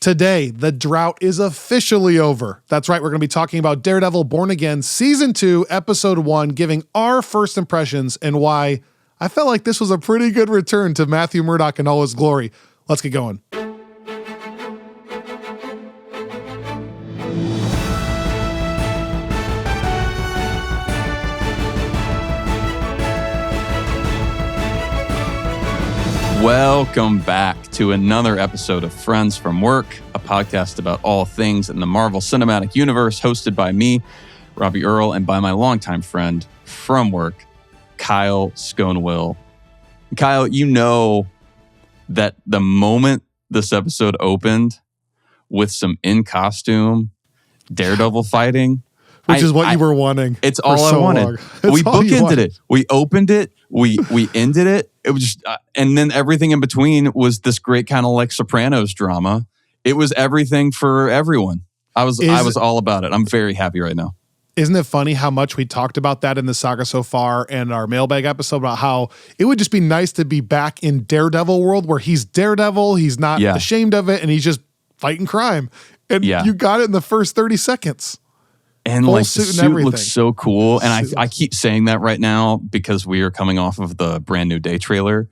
Today, the drought is officially over. That's right, we're going to be talking about Daredevil Born Again Season 2, Episode 1, giving our first impressions and why I felt like this was a pretty good return to Matthew Murdock in all his glory. Let's get going. Welcome back to another episode of Friends from Work, a podcast about all things in the Marvel Cinematic Universe, hosted by me, Robbie Earl, and by my longtime friend from work, Kyle Sconewill. Kyle, you know that the moment this episode opened with some in-costume Daredevil fighting, Which is what you were wanting. It's all I wanted. We bookended it. We opened it. We ended it. It was just, and then everything in between was this great kind of like Sopranos drama. It was everything for everyone. I was all about it. I'm very happy right now. Isn't it funny how much we talked about that in the saga so far and our mailbag episode about how it would just be nice to be back in Daredevil world where he's Daredevil, he's not ashamed of it, and he's just fighting crime. And you got it in the first 30 seconds. And full like the suit looks so cool. And I keep saying that right now because we are coming off of the brand new Day trailer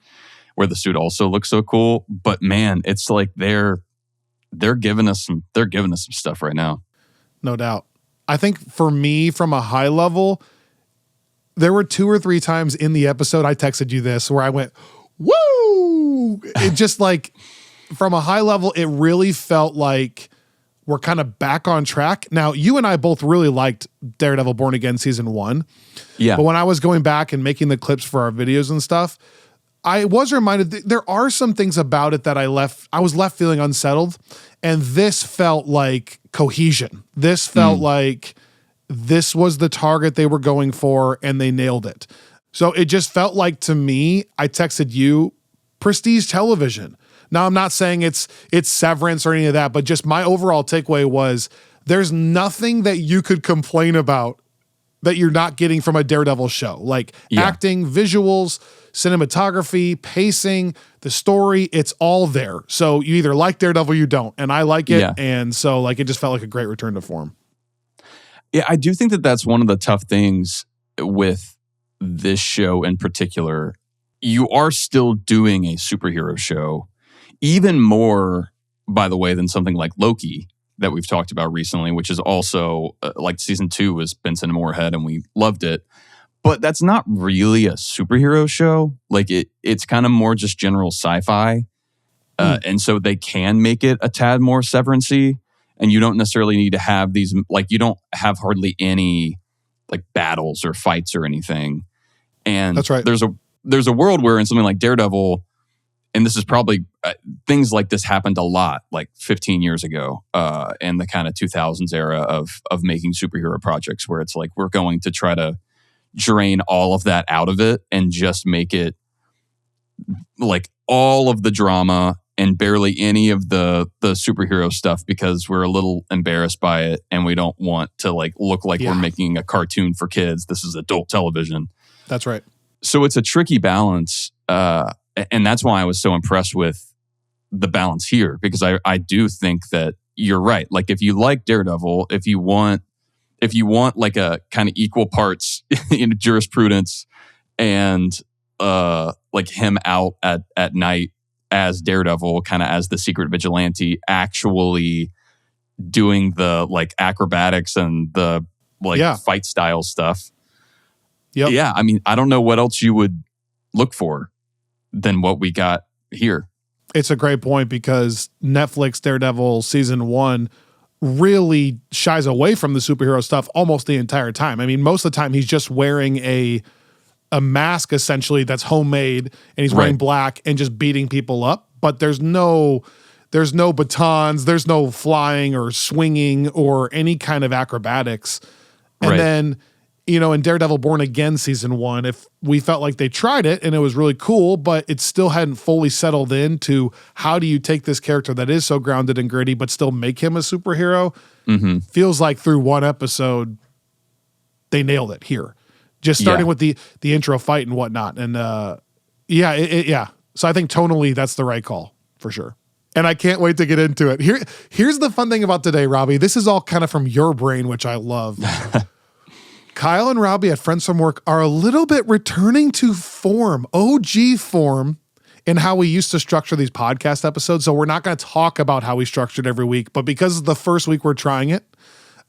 where the suit also looks so cool. But man, it's like they're giving us some stuff right now. No doubt. I think for me, from a high level, there were 2 or 3 times in the episode I texted you this where I went, woo! It just like from a high level, it really felt like we're kind of back on track. Now, you and I both really liked Daredevil Born Again Season 1. Yeah. But when I was going back and making the clips for our videos and stuff, I was reminded that there are some things about it that I was left feeling unsettled. And this felt like cohesion. This felt like this was the target they were going for and they nailed it. So it just felt like, to me, I texted you, prestige television. Now, I'm not saying it's Severance or any of that, but just my overall takeaway was there's nothing that you could complain about that you're not getting from a Daredevil show. Like acting, visuals, cinematography, pacing, the story, it's all there. So you either like Daredevil or you don't. And I like it. Yeah. And so like it just felt like a great return to form. Yeah, I do think that that's one of the tough things with this show in particular. You are still doing a superhero show. Even more, by the way, than something like Loki that we've talked about recently, which is also like season 2 was Benson and Moorhead and we loved it. But that's not really a superhero show. Like it's kind of more just general sci-fi. And so they can make it a tad more Severance-y. And you don't necessarily need to have these, like you don't have hardly any like battles or fights or anything. And that's right. There's a world where in something like Daredevil, and this is probably things like this happened a lot, like 15 years ago, in the kind of 2000s era of making superhero projects, where it's like we're going to try to drain all of that out of it and just make it like all of the drama and barely any of the superhero stuff because we're a little embarrassed by it and we don't want to like look like we're making a cartoon for kids. This is adult television. That's right. So it's a tricky balance. And that's why I was so impressed with the balance here, because I do think that you're right. Like if you like Daredevil, if you want like a kind of equal parts in jurisprudence and like him out at night as Daredevil, kind of as the secret vigilante, actually doing the like acrobatics and the like fight style stuff. Yep. Yeah. I mean, I don't know what else you would look for than what we got here. It's a great point because Netflix Daredevil season 1 really shies away from the superhero stuff almost the entire time. I mean, most of the time he's just wearing a mask essentially that's homemade and he's wearing black and just beating people up. But there's no batons, there's no flying or swinging or any kind of acrobatics. And then, you know, in Daredevil Born Again season 1, if we felt like they tried it and it was really cool, but it still hadn't fully settled into how do you take this character that is so grounded and gritty, but still make him a superhero? Feels like through one episode, they nailed it here. Just starting with the intro fight and whatnot. And So I think tonally, that's the right call for sure. And I can't wait to get into it. Here's the fun thing about today, Robbie. This is all kind of from your brain, which I love. Kyle and Robbie at Friends from Work are a little bit returning to form, OG form, in how we used to structure these podcast episodes. So we're not going to talk about how we structured every week, but because it's the first week we're trying it,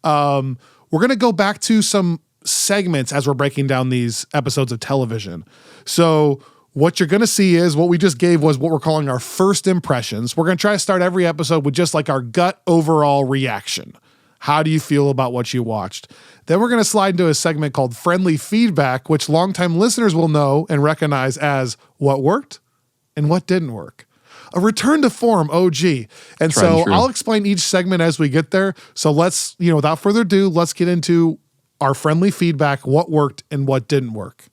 we're going to go back to some segments as we're breaking down these episodes of television. So what you're going to see is what we just gave was what we're calling our first impressions. We're going to try to start every episode with just like our gut overall reaction. How do you feel about what you watched? Then we're going to slide into a segment called Friendly Feedback, which longtime listeners will know and recognize as what worked and what didn't work. A return to form, OG. And so I'll explain each segment as we get there. So let's, without further ado, let's get into our Friendly Feedback, what worked and what didn't work.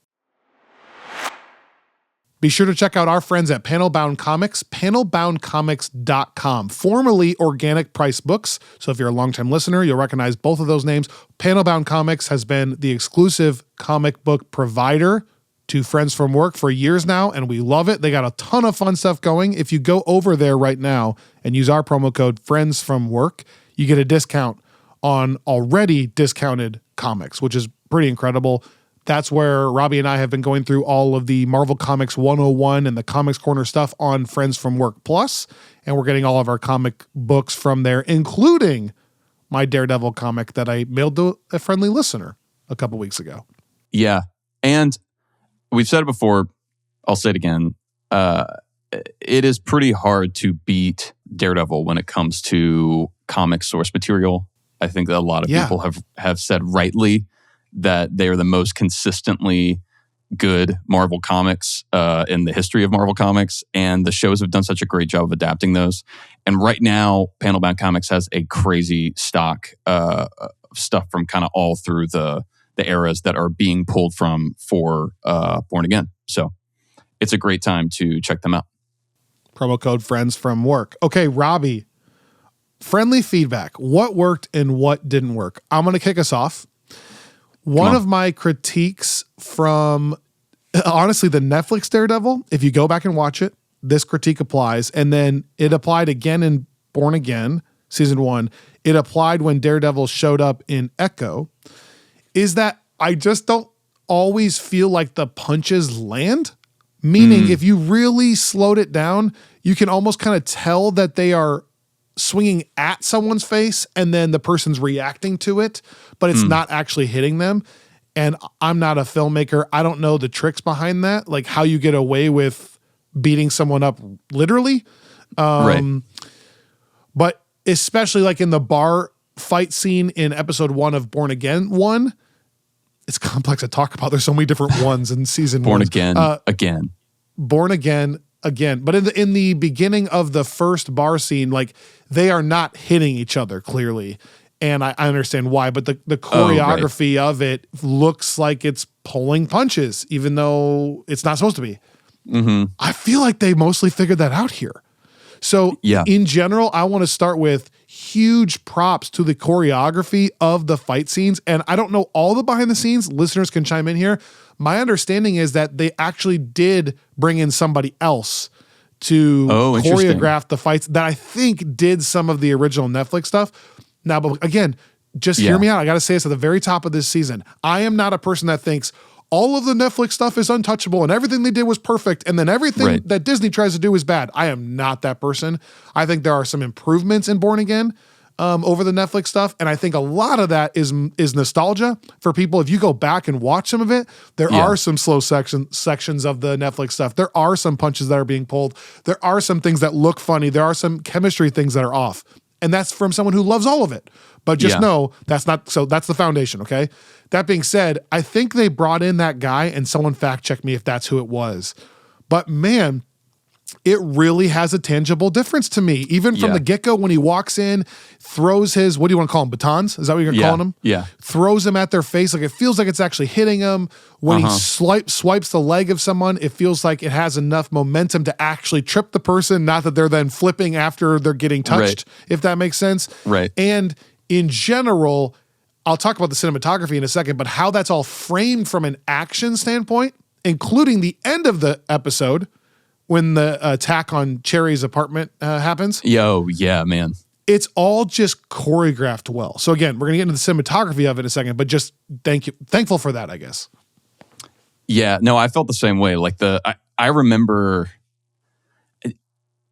Be sure to check out our friends at Panelbound Comics, panelboundcomics.com, formerly Organic Price Books. So if you're a longtime listener, you'll recognize both of those names. Panelbound Comics has been the exclusive comic book provider to Friends from Work for years now, and we love it. They got a ton of fun stuff going. If you go over there right now and use our promo code Friends from Work, you get a discount on already discounted comics, which is pretty incredible. That's where Robbie and I have been going through all of the Marvel Comics 101 and the Comics Corner stuff on Friends from Work Plus, and we're getting all of our comic books from there, including my Daredevil comic that I mailed to a friendly listener a couple weeks ago. Yeah, and we've said it before, I'll say it again, it is pretty hard to beat Daredevil when it comes to comic source material. I think that a lot of people have said rightly that they are the most consistently good Marvel comics in the history of Marvel Comics, and the shows have done such a great job of adapting those. And right now, Panelbound Comics has a crazy stock of stuff from kind of all through the eras that are being pulled from for Born Again. So it's a great time to check them out. Promo code Friends from Work. Okay, Robbie, Friendly Feedback. What worked and what didn't work? I'm going to kick us off. One of my critiques from, honestly, the Netflix Daredevil, if you go back and watch it, this critique applies. And then it applied again in Born Again, season 1. It applied when Daredevil showed up in Echo, is that I just don't always feel like the punches land. Meaning, if you really slowed it down, you can almost kind of tell that they are swinging at someone's face and then the person's reacting to it, but it's not actually hitting them. And I'm not a filmmaker. I don't know the tricks behind that, like how you get away with beating someone up literally. Right. But especially like in the bar fight scene in episode 1 of Born Again 1, it's complex to talk about. There's so many different ones in season Born 1. Again, again. Born Again, again. But in the beginning of the first bar scene, like they are not hitting each other clearly. And I understand why, but the choreography of it looks like it's pulling punches, even though it's not supposed to be. Mm-hmm. I feel like they mostly figured that out here. So in general, I want to start with huge props to the choreography of the fight scenes. And I don't know all the behind the scenes. Listeners can chime in here. My understanding is that they actually did bring in somebody else to choreograph the fights that I think did some of the original Netflix stuff. Now, but again, just hear me out. I got to say this at the very top of this season. I am not a person that thinks all of the Netflix stuff is untouchable and everything they did was perfect and then everything that Disney tries to do is bad. I am not that person. I think there are some improvements in Born Again over the Netflix stuff, and I think a lot of that is nostalgia for people. If you go back and watch some of it, there are some slow sections of the Netflix stuff. There are some punches that are being pulled. There are some things that look funny. There are some chemistry things that are off. And that's from someone who loves all of it. But just know that's not, so that's the foundation, okay? That being said, I think they brought in that guy, and someone fact check me if that's who it was. But man, it really has a tangible difference to me. Even from the get-go, when he walks in, throws his, what do you want to call them, batons? Is that what you're calling them? Yeah. Throws them at their face. Like it feels like it's actually hitting them. When he swipes the leg of someone, it feels like it has enough momentum to actually trip the person, not that they're then flipping after they're getting touched, if that makes sense. Right. And in general, I'll talk about the cinematography in a second, but how that's all framed from an action standpoint, including the end of the episode, when the attack on Cherry's apartment happens. Yo, yeah, man. It's all just choreographed well. So again, we're gonna get into the cinematography of it in a second, but just thankful for that, I guess. Yeah, no, I felt the same way. Like I remember,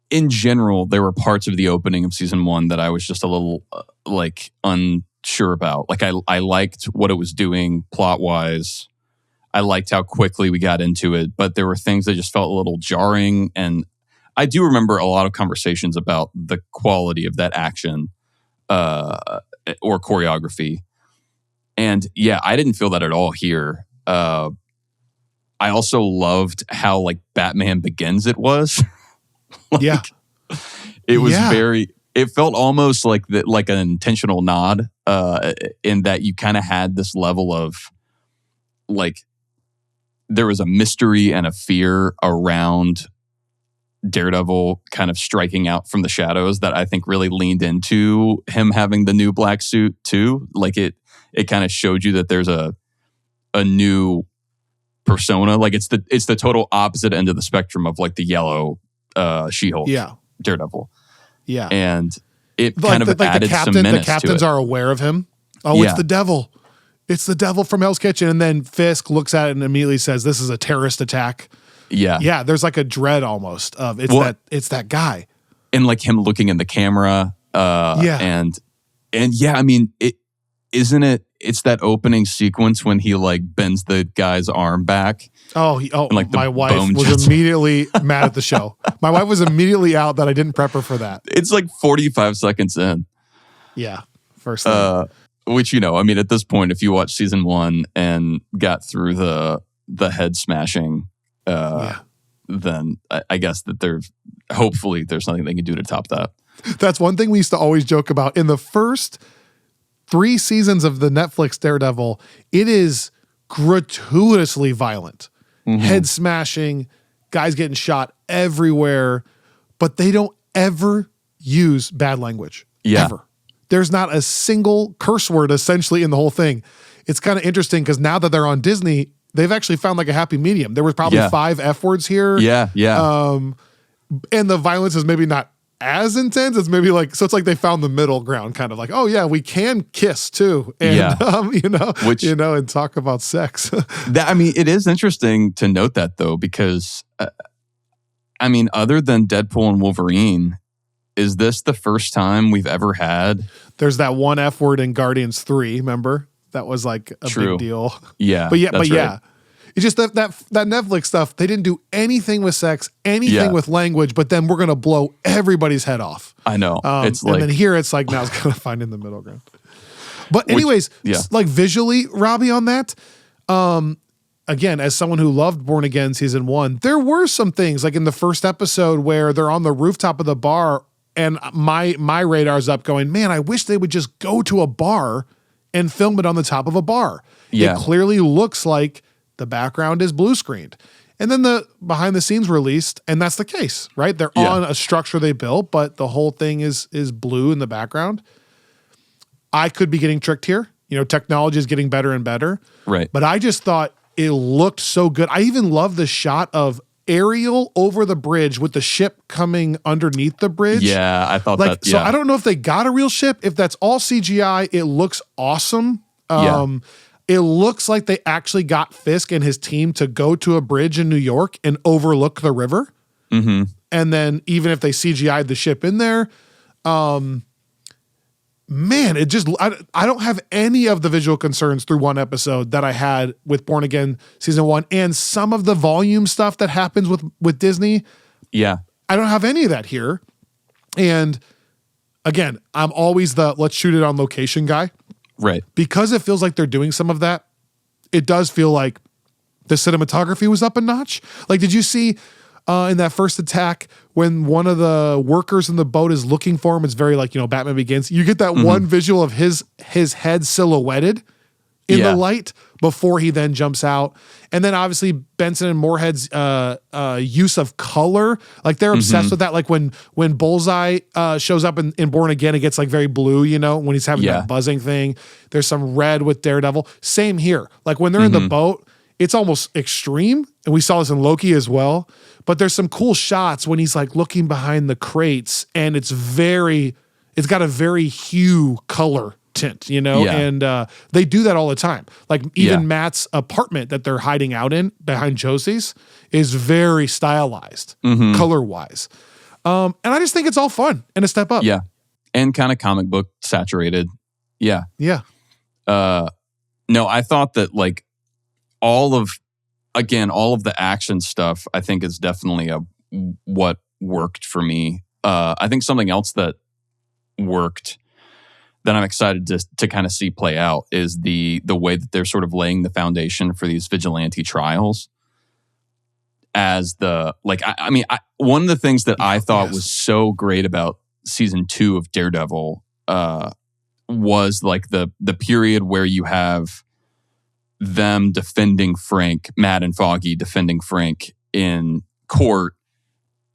in general, there were parts of the opening of season 1 that I was just a little like unsure about. Like I liked what it was doing plot wise. I liked how quickly we got into it, but there were things that just felt a little jarring. And I do remember a lot of conversations about the quality of that action or choreography. And yeah, I didn't feel that at all here. I also loved how like Batman Begins it was. Yeah. It was it felt almost like like an intentional nod in that you kind of had this level of like, there was a mystery and a fear around Daredevil kind of striking out from the shadows that I think really leaned into him having the new black suit too. Like it kind of showed you that there's a new persona. Like it's the total opposite end of the spectrum of like the yellow She-Hulk, Daredevil. Yeah. And it kind of added some menace the captains to it. are aware of him. Oh, it's the devil. It's the devil from Hell's Kitchen. And then Fisk looks at it and immediately says, this is a terrorist attack. Yeah. Yeah, there's like a dread almost of it's that guy. And like him looking in the camera. And yeah, I mean, it's that opening sequence when he like bends the guy's arm back. And like my wife was immediately mad at the show. My wife was immediately out that I didn't prep her for that. It's like 45 seconds in. Yeah. First thing. Which, you know, I mean, at this point, if you watch season 1 and got through the head smashing, then I guess that hopefully there's something they can do to top that. That's one thing we used to always joke about. In the first 3 seasons of the Netflix Daredevil, it is gratuitously violent. Mm-hmm. Head smashing, guys getting shot everywhere, but they don't ever use bad language. Yeah. Ever. There's not a single curse word essentially in the whole thing. It's kind of interesting because now that they're on Disney, they've actually found like a happy medium. There was probably 5 F words here. Yeah. And the violence is maybe not as intense. It's maybe like, so it's like they found the middle ground, kind of like, oh yeah, we can kiss too. And, and talk about sex. I mean, it is interesting to note that though, because I mean, other than Deadpool and Wolverine, is this the first time we've ever had? There's that one F word in Guardians 3, remember? That was like a big deal. Yeah. But yeah. It's just that Netflix stuff, they didn't do anything with sex, anything with language, but then we're going to blow everybody's head off. I know. And then here it's like, now it's going to find in the middle ground. But anyways, like visually, Robbie, on that, again, as someone who loved Born Again season 1, there were some things like in the first episode where they're on the rooftop of the bar and my radar's up going, man, I wish they would just go to a bar and film it on the top of a bar. Yeah. It clearly looks like the background is blue screened. And then the behind the scenes released, and that's the case, right? They're on a structure they built, but the whole thing is blue in the background. I could be getting tricked here. You know, technology is getting better and better. Right. But I just thought it looked so good. I even love the shot of Ariel over the bridge with the ship coming underneath the bridge. Yeah, I thought that. So I don't know if they got a real ship. If that's all CGI, it looks awesome. It looks like they actually got Fisk and his team to go to a bridge in New York and overlook the river. Mm-hmm. And then even if they CGI'd the ship in there, man, it just, I don't have any of the visual concerns through one episode that I had with Born Again season 1 and some of the volume stuff that happens with Disney. Yeah. I don't have any of that here. And again, I'm always the let's shoot it on location guy. Right. Because it feels like they're doing some of that. It does feel like the cinematography was up a notch. Like, did you see in that first attack when one of the workers in the boat is looking for him? It's very like, Batman Begins. You get that one visual of his head silhouetted in the light before he then jumps out. And then obviously Benson and Moorhead's use of color. Like they're obsessed with that. Like when Bullseye shows up in Born Again, it gets like very blue, when he's having that buzzing thing. There's some red with Daredevil. Same here. Like when they're in the boat, it's almost extreme. And we saw this in Loki as well. But there's some cool shots when he's like looking behind the crates, and it's got a very hue color tint, you know? Yeah. And they do that all the time. Like even Matt's apartment that they're hiding out in behind Josie's is very stylized, color-wise. And I just think it's all fun and a step up. Yeah. And kind of comic book saturated. Yeah. Yeah. No, I thought that like all of the action stuff, I think is definitely what worked for me. I think something else that worked that I'm excited to kind of see play out is the way that they're sort of laying the foundation for these vigilante trials. As one of the things that I thought was so great about season 2 of Daredevil was like the period where you have them defending Frank, Matt and Foggy defending Frank in court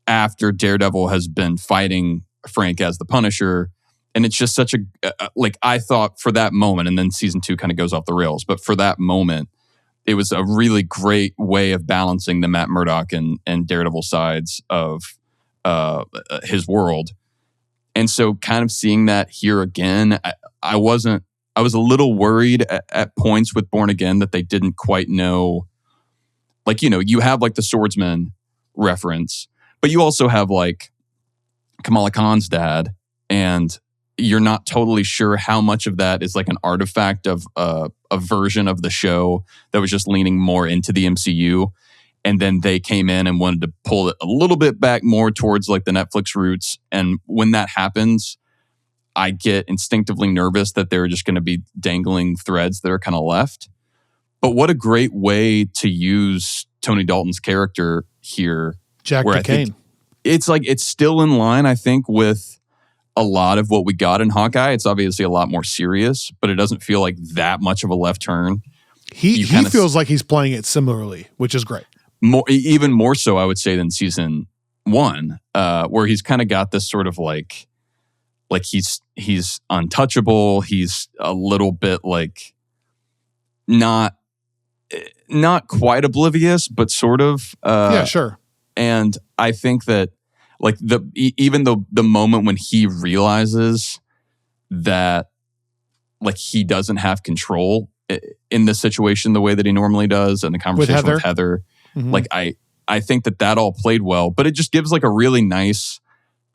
after Daredevil has been fighting Frank as the Punisher. And it's just such I thought for that moment, and then season 2 kind of goes off the rails, but for that moment, it was a really great way of balancing the Matt Murdock and Daredevil sides of his world. And so kind of seeing that here again, I was a little worried at points with Born Again that they didn't quite know. Like, you know, you have like the swordsman reference, but you also have like Kamala Khan's dad, and you're not totally sure how much of that is like an artifact of a version of the show that was just leaning more into the MCU. And then they came in and wanted to pull it a little bit back more towards like the Netflix roots. And when that happens, I get instinctively nervous that they're just going to be dangling threads that are kind of left. But what a great way to use Tony Dalton's character here. Jack Duquesne. It's like, it's still in line, I think, with a lot of what we got in Hawkeye. It's obviously a lot more serious, but it doesn't feel like that much of a left turn. He feels like he's playing it similarly, which is great. Even more so, I would say, than season 1, where he's kind of got this sort of like he's untouchable. He's a little bit like not quite oblivious, but sort of. Yeah, sure. And I think that like even though the moment when he realizes that like he doesn't have control in the situation the way that he normally does, and the conversation with Heather. Like I think that all played well, but it just gives like a really nice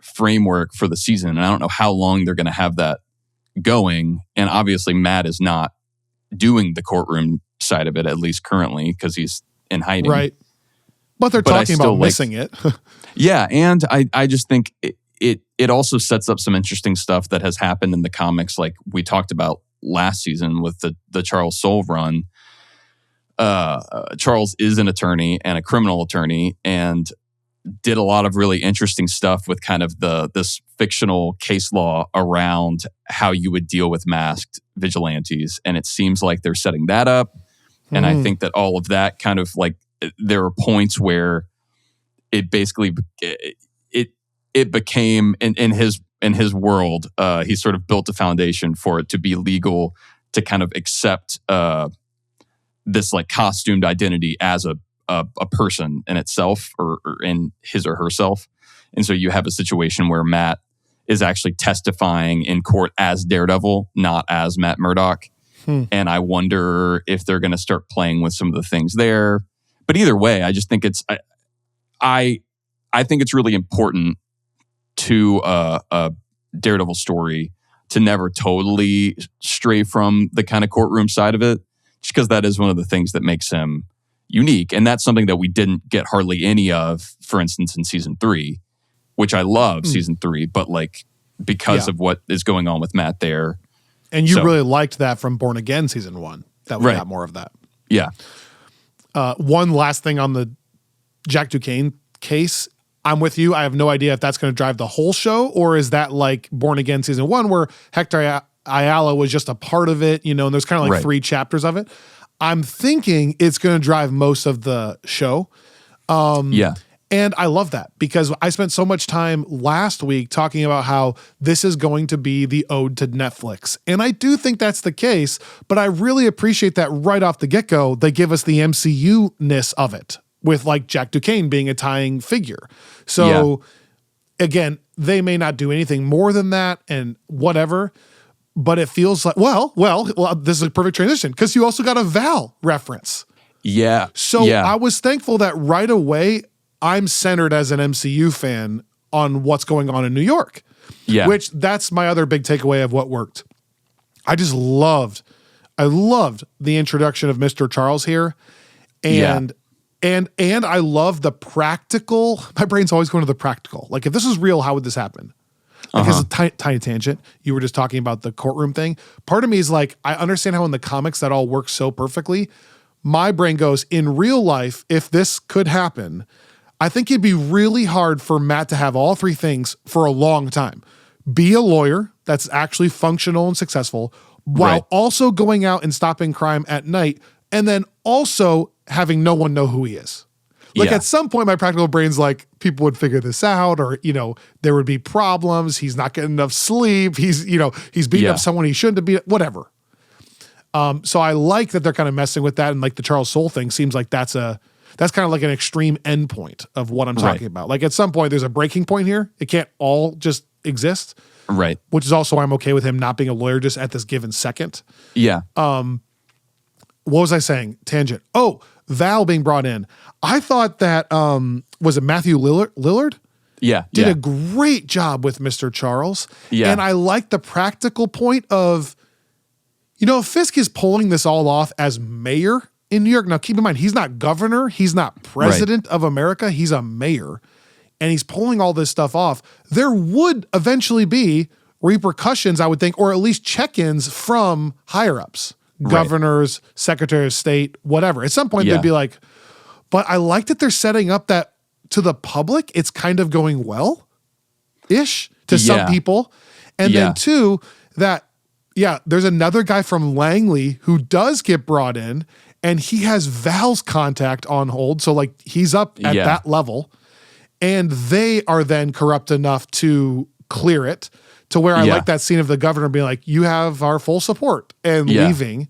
framework for the season. And I don't know how long they're going to have that going. And obviously Matt is not doing the courtroom side of it, at least currently, because he's in hiding. Right. But they're talking about missing it. Yeah. And I just think it also sets up some interesting stuff that has happened in the comics. Like we talked about last season with the Charles Soule run. Charles is an attorney and a criminal attorney, and did a lot of really interesting stuff with kind of this fictional case law around how you would deal with masked vigilantes. And it seems like they're setting that up. And I think that all of that kind of like, there are points where it basically, it became in his world, he sort of built a foundation for it to be legal to kind of accept, this like costumed identity as a person in itself, or in his or herself. And so you have a situation where Matt is actually testifying in court as Daredevil, not as Matt Murdock. And I wonder if they're going to start playing with some of the things there. But either way, I just think I think it's really important to a Daredevil story to never totally stray from the kind of courtroom side of it, just because that is one of the things that makes him unique. And that's something that we didn't get hardly any of, for instance, in season 3, which I love season 3, but like because of what is going on with Matt there. And you really liked that from Born Again season 1, that we got more of that. Yeah. One last thing on the Jack Duquesne case. I'm with you. I have no idea if that's going to drive the whole show, or is that like Born Again season 1 where Hector Ayala was just a part of it, you know, and there's kind of like 3 chapters of it. I'm thinking it's going to drive most of the show. And I love that because I spent so much time last week talking about how this is going to be the ode to Netflix. And I do think that's the case, but I really appreciate that right off the get-go, they give us the MCU-ness of it with like Jack Duquesne being a tying figure. So again, they may not do anything more than that and whatever, but it feels like, well, this is a perfect transition because you also got a Val reference. Yeah. So I was thankful that right away, I'm centered as an MCU fan on what's going on in New York. Yeah. Which that's my other big takeaway of what worked. I loved the introduction of Mr. Charles here. And I love the practical. My brain's always going to the practical. Like if this is real, how would this happen? Like it's a tiny tangent. You were just talking about the courtroom thing. Part of me is like, I understand how in the comics that all works so perfectly. My brain goes, in real life, if this could happen, I think it'd be really hard for Matt to have all three things for a long time. Be a lawyer that's actually functional and successful while also going out and stopping crime at night and then also having no one know who he is. Like at some point, my practical brain's like, people would figure this out or, there would be problems. He's not getting enough sleep. He's beating up someone he shouldn't have beat up, whatever. So I like that they're kind of messing with that. And like the Charles Soule thing seems like that's kind of like an extreme endpoint of what I'm talking about. Like at some point, there's a breaking point here. It can't all just exist. Right. Which is also why I'm okay with him not being a lawyer just at this given second. Yeah. What was I saying? Tangent. Oh, Val being brought in. I thought that, was it Matthew Lillard? Yeah. Did a great job with Mr. Charles. Yeah. And I like the practical point of, Fisk is pulling this all off as mayor in New York. Now, keep in mind, he's not governor. He's not president of America. He's a mayor. And he's pulling all this stuff off. There would eventually be repercussions, I would think, or at least check-ins from higher-ups. Governors, Secretary of State, whatever. At some point, they'd be like, but I like that they're setting up that to the public, it's kind of going well-ish to some people. And then two, that, there's another guy from Langley who does get brought in, and he has Val's contact on hold. So like he's up at that level, and they are then corrupt enough to clear it to where I like that scene of the governor being like, you have our full support and leaving.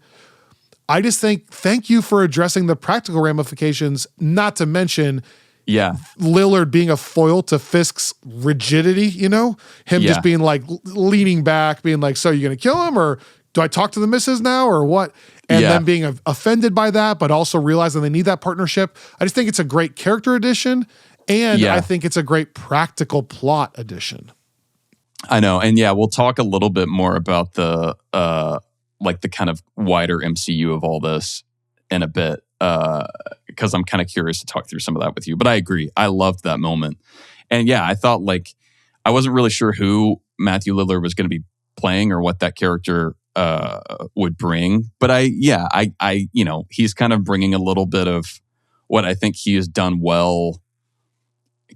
I just think, thank you for addressing the practical ramifications, not to mention Lillard being a foil to Fisk's rigidity, him just being like leaning back, being like, so you're going to kill him or do I talk to the missus now or what? And then being offended by that, but also realizing they need that partnership. I just think it's a great character addition. And I think it's a great practical plot addition. I know. And we'll talk a little bit more about the kind of wider MCU of all this in a bit, because I'm kind of curious to talk through some of that with you. But I agree. I loved that moment. And I thought I wasn't really sure who Matthew Lillard was going to be playing or what that character would bring. But he's kind of bringing a little bit of what I think he has done well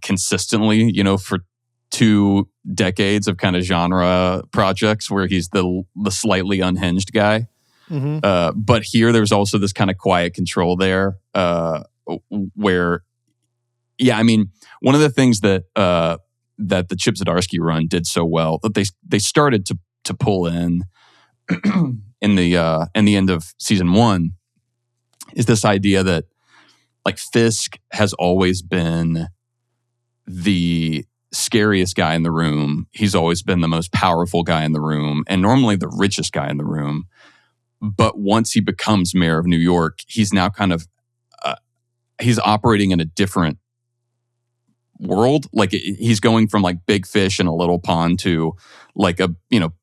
consistently, for 2 decades of kind of genre projects where he's the slightly unhinged guy. Mm-hmm. But here there's also this kind of quiet control there where, one of the things that the Chip Zdarsky run did so well that they started to pull in the end of season 1 is this idea that Fisk has always been the scariest guy in the room. He's always been the most powerful guy in the room and normally the richest guy in the room. But once he becomes mayor of New York, he's now kind of, he's operating in a different world. He's going from big fish in a little pond to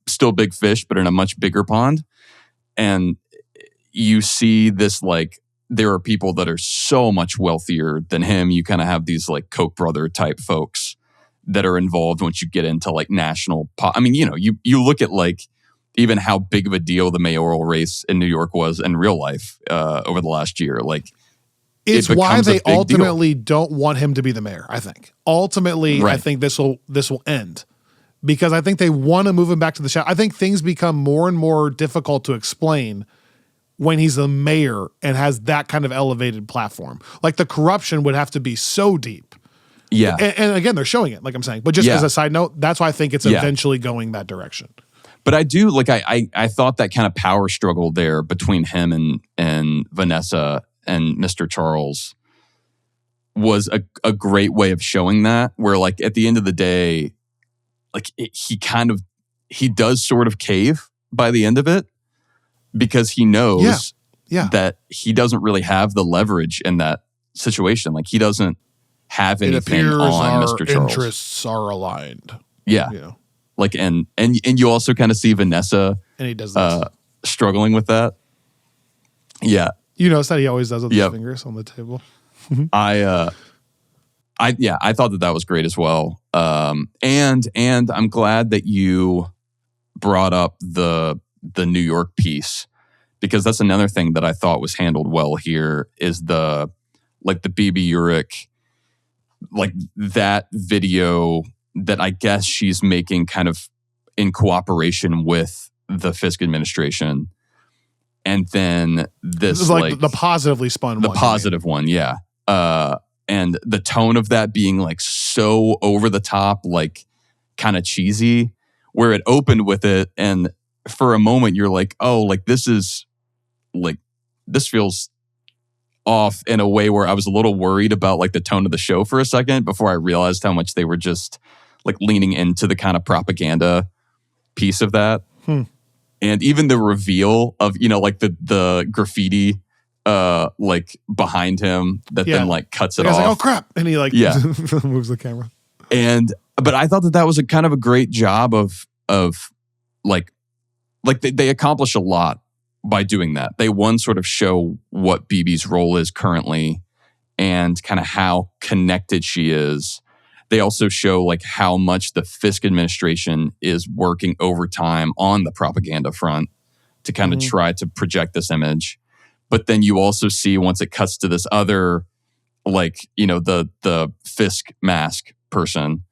still big fish, but in a much bigger pond. And you see this, there are people that are so much wealthier than him. You kind of have these Koch brother type folks that are involved once you get into national you look at even how big of a deal the mayoral race in New York was in real life over the last year. It's why they ultimately don't want him to be the mayor, I think. Ultimately, I think this will end because I think they want to move him back to the shadow. I think things become more and more difficult to explain when he's the mayor and has that kind of elevated platform. The corruption would have to be so deep Yeah. And again, they're showing it, like I'm saying. But just as a side note, that's why I think it's eventually going that direction. But I do, like, I thought that kind of power struggle there between him and Vanessa and Mr. Charles was a great way of showing that, where, like, at the end of the day, like, he does sort of cave by the end of it because he knows that he doesn't really have the leverage in that situation. Like, he doesn't have anything on Mr. Charles. Interests are aligned. Yeah. You know. Like, and you also kind of see Vanessa and he does this. Struggling with that. Yeah. You notice that he always does with his fingers on the table. I thought that was great as well. And I'm glad that you brought up the New York piece, because that's another thing that I thought was handled well here is the BB Urich, like that video that I guess she's making kind of in cooperation with the Fisk administration. And then this is like the positively spun the positive one. Yeah. And the tone of that being like so over the top, like kind of cheesy, where it opened with it. And for a moment you're like, oh, like this feels off in a way where I was a little worried about like the tone of the show for a second before I realized how much they were just like leaning into the kind of propaganda piece of that. And even the reveal of, you know, like the graffiti like behind him that then like cuts it off. Like, oh crap. And he like moves the camera. But I thought that was a kind of a great job of like they accomplish a lot by doing that. They sort of show what BB's role is currently and kind of how connected she is. They also show like how much the Fisk administration is working overtime on the propaganda front to kind of try to project this image. But then you also see once it cuts to this other, like, you know, the Fisk mask person,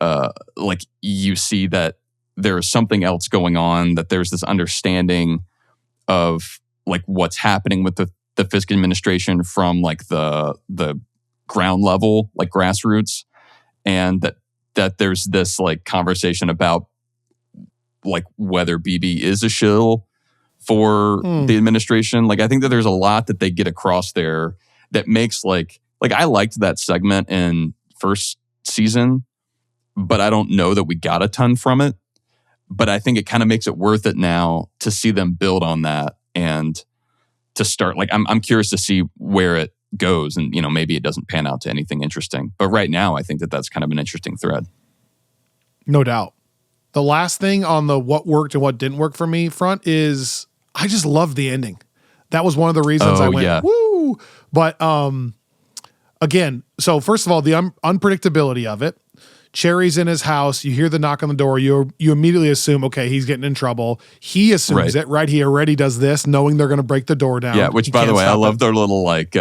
like you see that there's something else going on, that there's this understanding of like what's happening with the Fisk administration from like the ground level, like grassroots. And that there's this like conversation about like whether BB is a shill for the administration. Like I think that there's a lot that they get across there that makes like I liked that segment in first season, but I don't know that we got a ton from it. But I think it kind of makes it worth it now to see them build on that and to start. Like I'm curious to see where it goes, and you know, maybe it doesn't pan out to anything interesting, but right now I think that that's kind of an interesting thread. No doubt. The last thing on the what worked and what didn't work for me front is I just loved the ending. That was one of the reasons I went woo. But again, so first of all, the unpredictability of it. Cherry's in his house. You hear the knock on the door. You immediately assume, okay, he's getting in trouble. He assumes it, right? He already does this, knowing they're going to break the door down. Yeah, which, by the way, I love their little like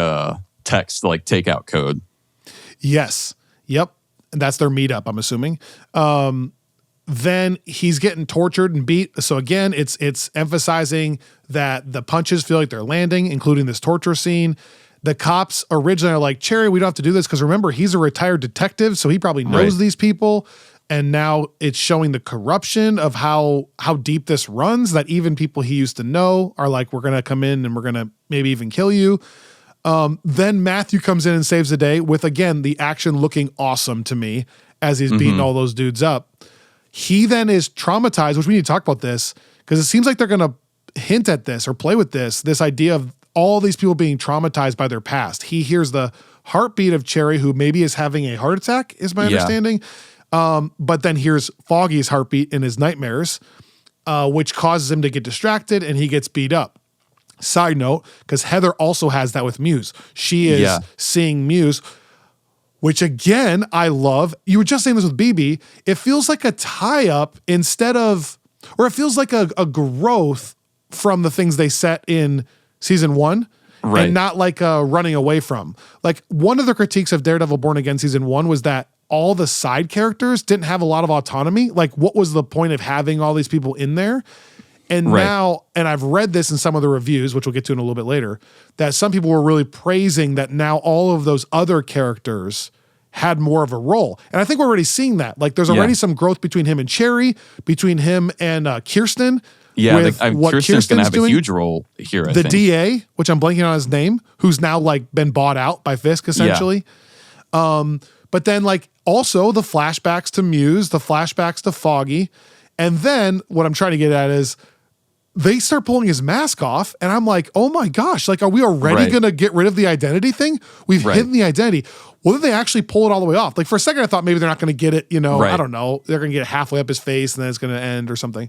text, like takeout code. Yes. Yep. And that's their meetup, I'm assuming. Then he's getting tortured and beat. So again, it's emphasizing that the punches feel like they're landing, including this torture scene. The cops originally are like, Cherry, we don't have to do this because remember, he's a retired detective, so he probably knows these people. And now it's showing the corruption of how deep this runs, that even people he used to know are like, we're going to come in and we're going to maybe even kill you. Then Matthew comes in and saves the day with, again, the action looking awesome to me as he's beating all those dudes up. He then is traumatized, which we need to talk about this because it seems like they're going to hint at this or play with this idea of all these people being traumatized by their past. He hears the heartbeat of Cherry, who maybe is having a heart attack, is my understanding. But then hears Foggy's heartbeat in his nightmares, which causes him to get distracted and he gets beat up. Side note, because Heather also has that with Muse. She is seeing Muse, which again, I love. You were just saying this with BB. It feels like a tie-up instead of, or it feels like a growth from the things they set in season 1, and not like running away from. Like one of the critiques of Daredevil Born Again season 1 was that all the side characters didn't have a lot of autonomy. Like what was the point of having all these people in there? And now, and I've read this in some of the reviews, which we'll get to in a little bit later, that some people were really praising that now all of those other characters had more of a role. And I think we're already seeing that. Like there's already some growth between him and Cherry, between him and Kirsten. Yeah, with what Kirsten's going to have doing. a huge role here, I the think. DA, which I'm blanking on his name, who's now like been bought out by Fisk essentially. But then like also the flashbacks to Muse, the flashbacks to Foggy. And then what I'm trying to get at is they start pulling his mask off, and I'm like, oh my gosh, like, are we already going to get rid of the identity thing? We've hidden the identity. Well, then they actually pull it all the way off. Like for a second, I thought maybe they're not going to get it, I don't know. They're going to get it halfway up his face and then it's going to end or something.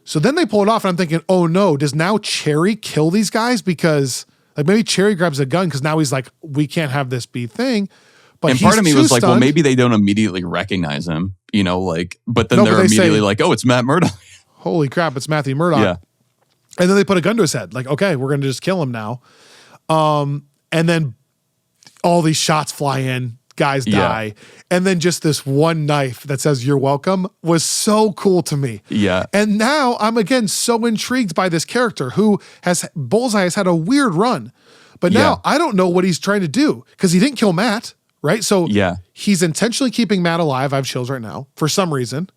So then they pull it off, and I'm thinking, oh no, does now Cherry kill these guys? Because like maybe Cherry grabs a gun because now he's like, we can't have this be thing. But and part of me was like, well, maybe they don't immediately recognize him, but then they're immediately like, oh, it's Matt Murdock. Holy crap, it's Matthew Murdock. Yeah. And then they put a gun to his head. Like, okay, we're going to just kill him now. And then all these shots fly in, guys die. And then just this one knife that says, you're welcome, was so cool to me. Yeah. And now I'm again so intrigued by this character who Bullseye has had a weird run. But now I don't know what he's trying to do because he didn't kill Matt, right? So he's intentionally keeping Matt alive. I have chills right now for some reason.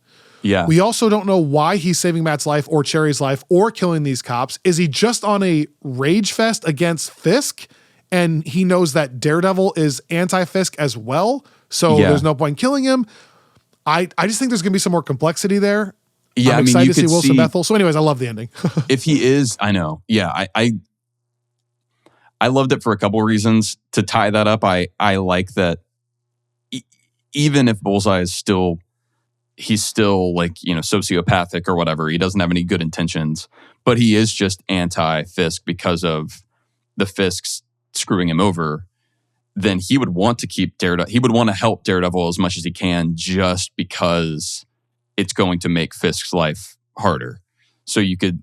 Yeah. We also don't know why he's saving Matt's life or Cherry's life or killing these cops. Is he just on a rage fest against Fisk? And he knows that Daredevil is anti-Fisk as well. So there's no point in killing him. I just think there's going to be some more complexity there. Yeah, I'm excited to see Wilson Bethel. So anyways, I love the ending. If he is, I know. Yeah, I loved it for a couple of reasons. To tie that up, I like that even if Bullseye is still... he's still like, sociopathic or whatever. He doesn't have any good intentions, but he is just anti-Fisk because of the Fisks screwing him over. Then he would want to keep Daredevil. He would want to help Daredevil as much as he can just because it's going to make Fisk's life harder. So you could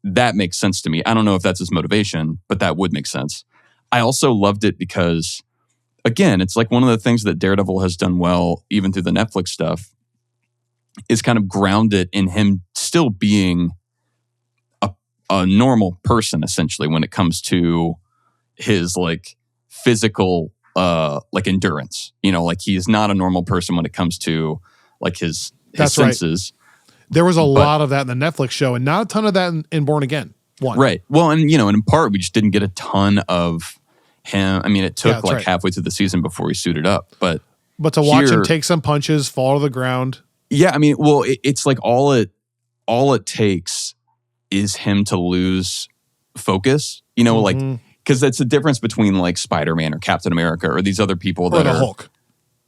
that makes sense to me. I don't know if that's his motivation, but that would make sense. I also loved it because, again, it's like one of the things that Daredevil has done well, even through the Netflix stuff, is kind of grounded in him still being a normal person, essentially, when it comes to his physical endurance. He's not a normal person when it comes to his senses. Right. There was a lot of that in the Netflix show, and not a ton of that in Born Again. Right. Well, and in part we just didn't get a ton of him. I mean, it took halfway through the season before he suited up, but to watch him take some punches, fall to the ground. Yeah, I mean, well, it's like all it takes is him to lose focus, because that's the difference between Spider-Man or Captain America or these other people that or the are Hulk.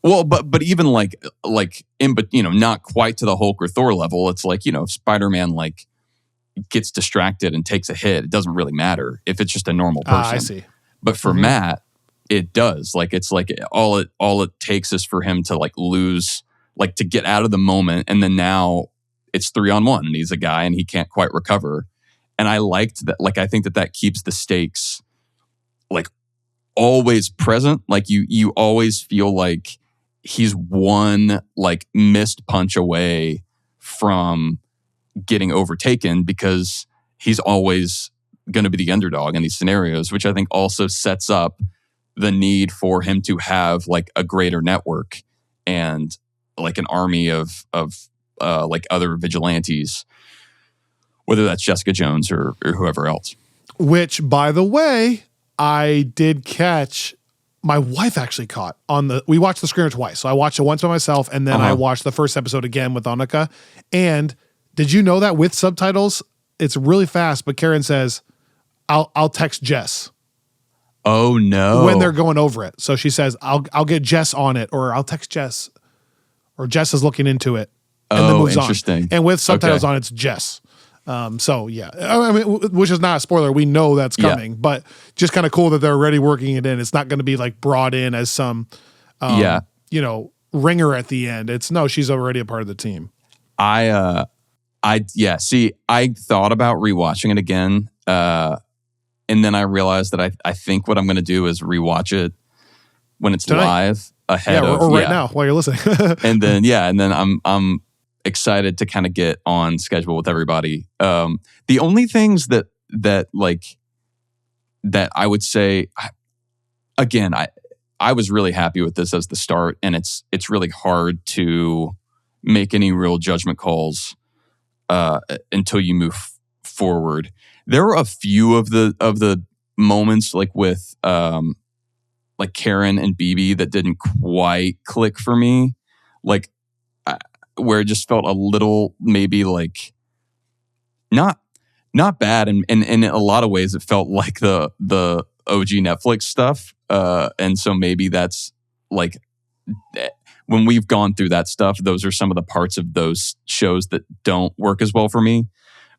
Well, but even not quite to the Hulk or Thor level. It's if Spider-Man gets distracted and takes a hit, it doesn't really matter if it's just a normal person. I see. But for Matt, it does. It's all it takes is for him to lose. To get out of the moment, and then now it's 3-on-1 and he's a guy and he can't quite recover. And I liked that. I think that keeps the stakes always present. You always feel like he's one missed punch away from getting overtaken because he's always going to be the underdog in these scenarios, which I think also sets up the need for him to have a greater network and an army of other vigilantes, whether that's Jessica Jones or whoever else. Which, by the way, I did catch. My wife actually caught we watched the screener twice. So I watched it once by myself, and then I watched the first episode again with Annika. And did you know that with subtitles, it's really fast, but Karen says, I'll text Jess. Oh no. When they're going over it. So she says, I'll get Jess on it, or I'll text Jess. Or Jess is looking into it. And then moves interesting. On. And with subtitles on, it's Jess. So yeah, I mean, which is not a spoiler. We know that's coming, but just kind of cool that they're already working it in. It's not going to be brought in as some, ringer at the end. She's already a part of the team. See, I thought about rewatching it again. And then I realized that I think what I'm going to do is rewatch it when it's live. Ahead of right now while you're listening. and then I'm excited to kind of get on schedule with everybody. The only things that I would say, again, I was really happy with this as the start, and it's really hard to make any real judgment calls until you move forward. There were a few of the moments like with like Karen and BB that didn't quite click for me, like where it just felt a little maybe like not bad, and in a lot of ways it felt like the OG Netflix stuff, and so maybe that's like when we've gone through that stuff, those are some of the parts of those shows that don't work as well for me.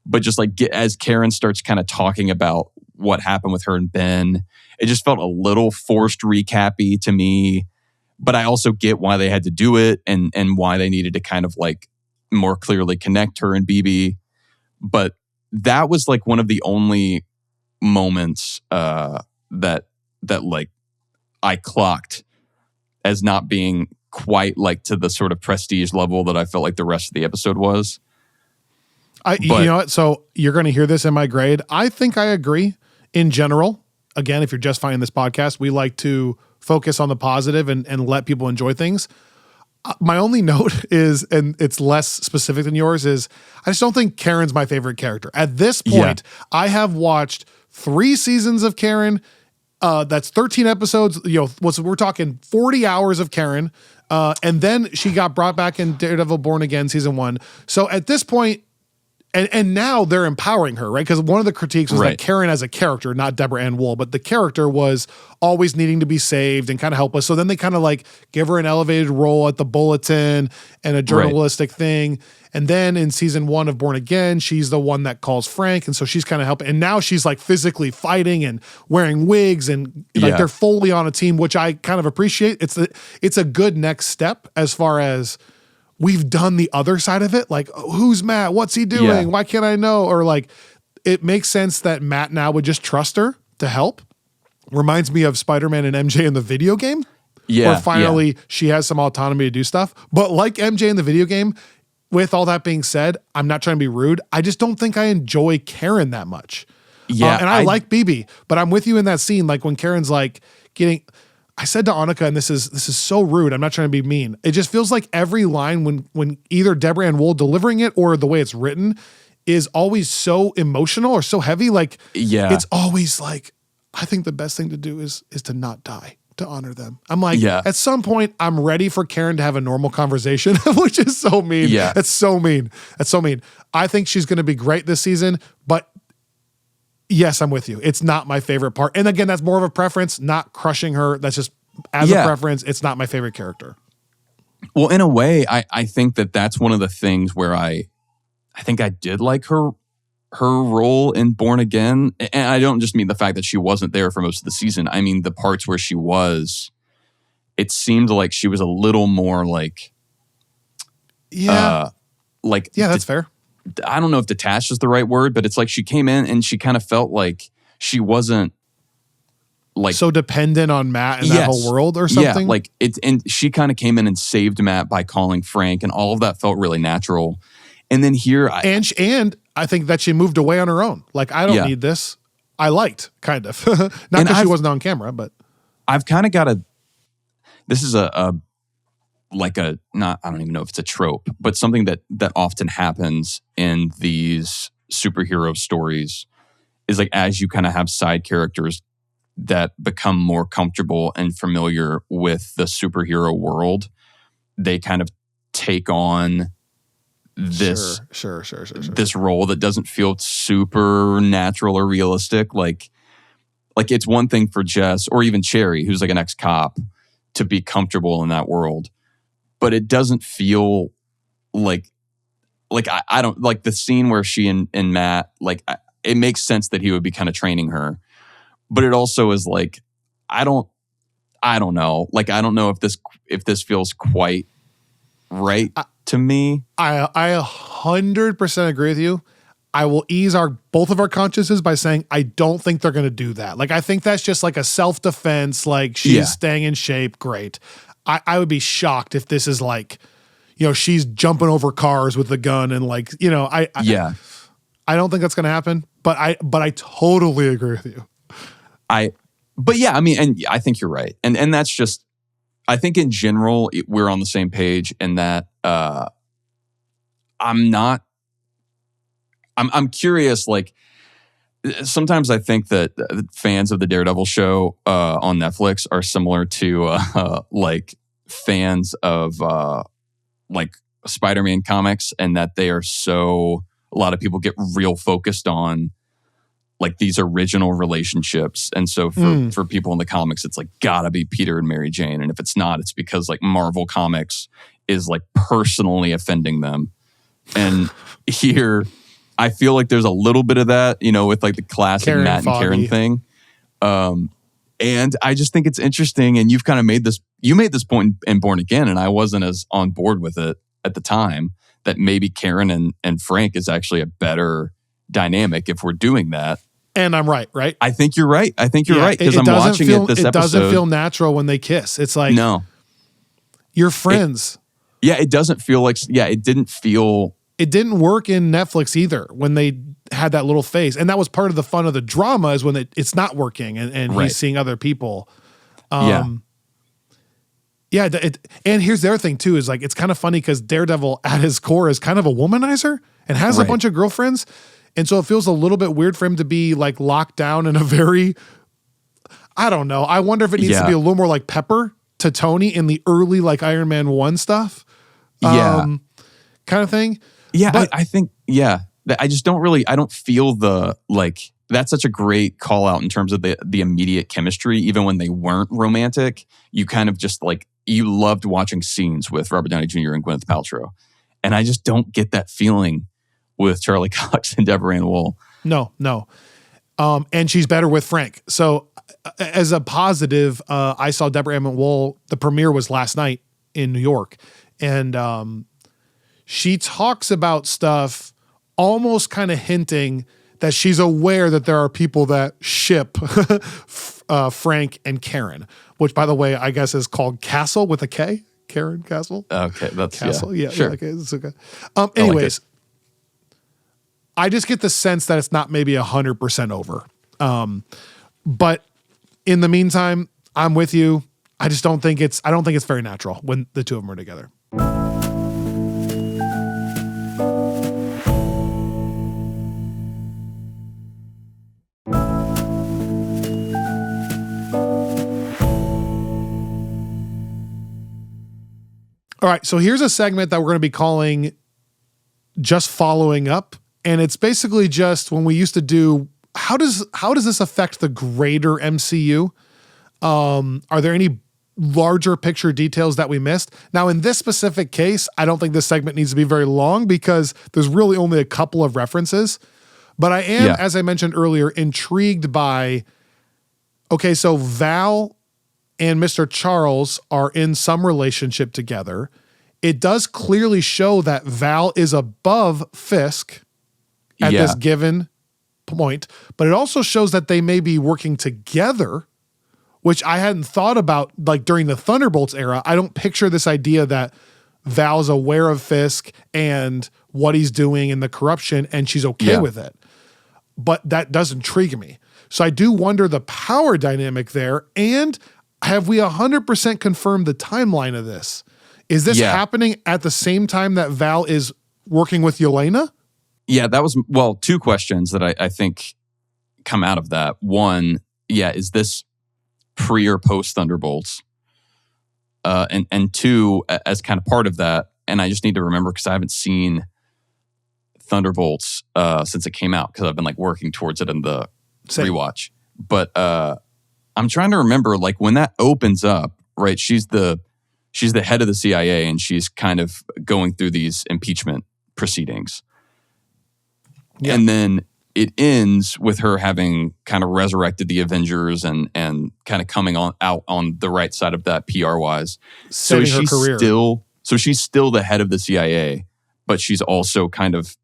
But just like as Karen starts kind of talking about what happened with her and Ben, it just felt a little forced recap-y to me. But I also get why they had to do it and why they needed to kind of like more clearly connect her and BB. But that was like one of the only moments that like I clocked as not being quite like to the sort of prestige level that I felt like the rest of the episode was. You know what? So you're going to hear this in my grade. I think I agree in general. Again, if you're just finding this podcast, we like to focus on the positive and let people enjoy things. My only note is, and it's less specific than yours, is I just don't think Karen's my favorite character. At this point, I have watched 3 seasons of Karen. That's 13 episodes. We're talking 40 hours of Karen. And then she got brought back in Daredevil Born Again season 1. So at this point, and now they're empowering her, right? Because one of the critiques was that Karen as a character, not Deborah Ann Wool, but the character was always needing to be saved and kind of help us. So then they kind of like give her an elevated role at the Bulletin and a journalistic thing. And then in season 1 of Born Again, she's the one that calls Frank. And so she's kind of helping. And now she's like physically fighting and wearing wigs and like they're fully on a team, which I kind of appreciate. It's a good next step as far as we've done the other side of it. Like, who's Matt? What's he doing? Yeah. Why can't I know? Or like, it makes sense that Matt now would just trust her to help. Reminds me of Spider-Man and MJ in the video game. Yeah. Where finally she has some autonomy to do stuff. But like MJ in the video game, with all that being said, I'm not trying to be rude. I just don't think I enjoy Karen that much. Yeah. And I like BB, but I'm with you in that scene. Like when Karen's like I said to Annika, and this is so rude, I'm not trying to be mean. It just feels like every line when either Deborah Ann Wool delivering it or the way it's written is always so emotional or so heavy. Like it's always like, I think the best thing to do is to not die, to honor them. I'm like, at some point I'm ready for Karen to have a normal conversation, which is so mean. Yeah. It's so mean. It's so mean. I think she's going to be great this season, but yes, I'm with you. It's not my favorite part. And again, that's more of a preference, not crushing her. That's just as a preference. It's not my favorite character. Well, in a way, I think that's one of the things where I think I did like her role in Born Again. And I don't just mean the fact that she wasn't there for most of the season. I mean, the parts where she was, it seemed like she was a little more like, that's fair. I don't know if detached is the right word, but it's like she came in and she kind of felt like she wasn't like so dependent on Matt and that whole world or something. Yeah, like and she kind of came in and saved Matt by calling Frank, and all of that felt really natural. And then here, and I think that she moved away on her own. Like, I don't need this. I liked kind of not because she wasn't on camera, but I've kind of got this is not, I don't even know if it's a trope, but something that often happens in these superhero stories is like, as you kind of have side characters that become more comfortable and familiar with the superhero world, they kind of take on this this role that doesn't feel super natural or realistic. Like it's one thing for Jess or even Cherry, who's like an ex-cop, to be comfortable in that world. But it doesn't feel like I don't like the scene where she and Matt, like it makes sense that he would be kind of training her, but it also is like, I don't know. Like, I don't know if this feels quite right to me. I 100% agree with you. I will ease both of our consciences by saying I don't think they're going to do that. Like, I think that's just like a self-defense, like she's staying in shape. Great. I would be shocked if this is like, she's jumping over cars with the gun and like, I don't think that's going to happen, but I totally agree with you. But yeah, I mean, and I think you're right. And that's just, I think in general, we're on the same page in that I'm curious, like, sometimes I think that fans of the Daredevil show on Netflix are similar to like fans of like Spider-Man comics, and that they are so, a lot of people get real focused on like these original relationships. And so for people in the comics, it's like gotta be Peter and Mary Jane. And if it's not, it's because like Marvel Comics is like personally offending them. And here, I feel like there's a little bit of that, you know, with like the classic Karen Matt and Foggy. Karen thing. And I just think it's interesting. And you've kind of made this point in Born Again, and I wasn't as on board with it at the time, that maybe Karen and Frank is actually a better dynamic if we're doing that. And I'm right? I think you're right. I think you're right, because I'm watching this episode. It doesn't feel natural when they kiss. It's like, no, you're friends. It doesn't feel like, it didn't feel. It didn't work in Netflix either when they had that little face. And that was part of the fun of the drama, is when it's not working and Right. he's seeing other people. And here's the other thing too, is like, it's kind of funny because Daredevil at his core is kind of a womanizer and has a Right. bunch of girlfriends. And so it feels a little bit weird for him to be like locked down in a very, I don't know. I wonder if it needs to be a little more like Pepper to Tony in the early like Iron Man 1 stuff. Kind of thing. Yeah, But- I think, I just I don't feel the, like, that's such a great call out in terms of the immediate chemistry. Even when they weren't romantic, you kind of just like, you loved watching scenes with Robert Downey Jr. and Gwyneth Paltrow. And I just don't get that feeling with Charlie Cox and Deborah Ann Woll. No. And she's better with Frank. So as a positive, I saw Deborah Ann Woll, the premiere was last night in New York. And she talks about stuff almost kind of hinting that she's aware that there are people that ship Frank and Karen, which, by the way, I guess is called Castle with a K. Karen Castle. Okay, that's Castle. Yeah, sure. okay, it's okay. Anyways, I just get the sense that it's not maybe 100% over. But in the meantime, I'm with you. I don't think it's very natural when the two of them are together. All right, so here's a segment that we're going to be calling Just Following Up. And it's basically just when we used to do, how does this affect the greater MCU? Are there any larger picture details that we missed? Now, in this specific case, I don't think this segment needs to be very long because there's really only a couple of references. But I am, as I mentioned earlier, intrigued by, okay, so Val and Mr. Charles are in some relationship together. It does clearly show that Val is above Fisk at this given point, but it also shows that they may be working together, which I hadn't thought about like during the Thunderbolts era. I don't picture this idea that Val's aware of Fisk and what he's doing and the corruption, and she's okay with it. But that does intrigue me. So I do wonder the power dynamic there. And have we 100% confirmed the timeline of this? Is this happening at the same time that Val is working with Yelena? Yeah, that was, two questions that I think come out of that. One, is this pre or post Thunderbolts? And two, as kind of part of that, and I just need to remember because I haven't seen Thunderbolts since it came out because I've been like working towards it in the rewatch. But I'm trying to remember, like, when that opens up, right? She's the head of the CIA and she's kind of going through these impeachment proceedings. Yeah. And then it ends with her having kind of resurrected the Avengers and kind of coming out on the right side of that PR wise. Setting her career. So she's still the head of the CIA, but she's also kind of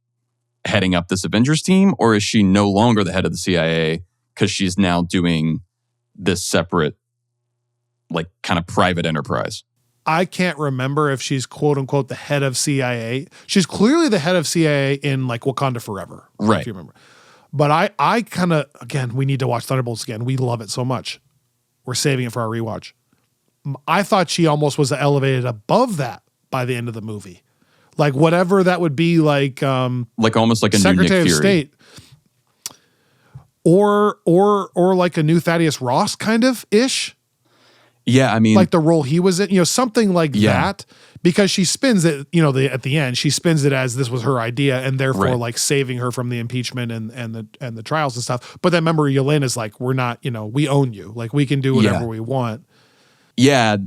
heading up this Avengers team, or is she no longer the head of the CIA because she's now doing this separate, like, kind of private enterprise? I can't remember if she's quote unquote the head of CIA. She's clearly the head of CIA in like Wakanda Forever. Right. If you remember. But I kind of, again, we need to watch Thunderbolts again. We love it so much. We're saving it for our rewatch. I thought she almost was elevated above that by the end of the movie. Like whatever that would be, like almost like a Secretary new Nick of Fury. State. Or like a new Thaddeus Ross kind of ish. Yeah, I mean, like the role he was in, something like that, because she spins it, at the end, she spins it as this was her idea and therefore like saving her from the impeachment and the trials and stuff. But then remember, Yelena's like, we're not, we own you. Like we can do whatever we want. Yeah.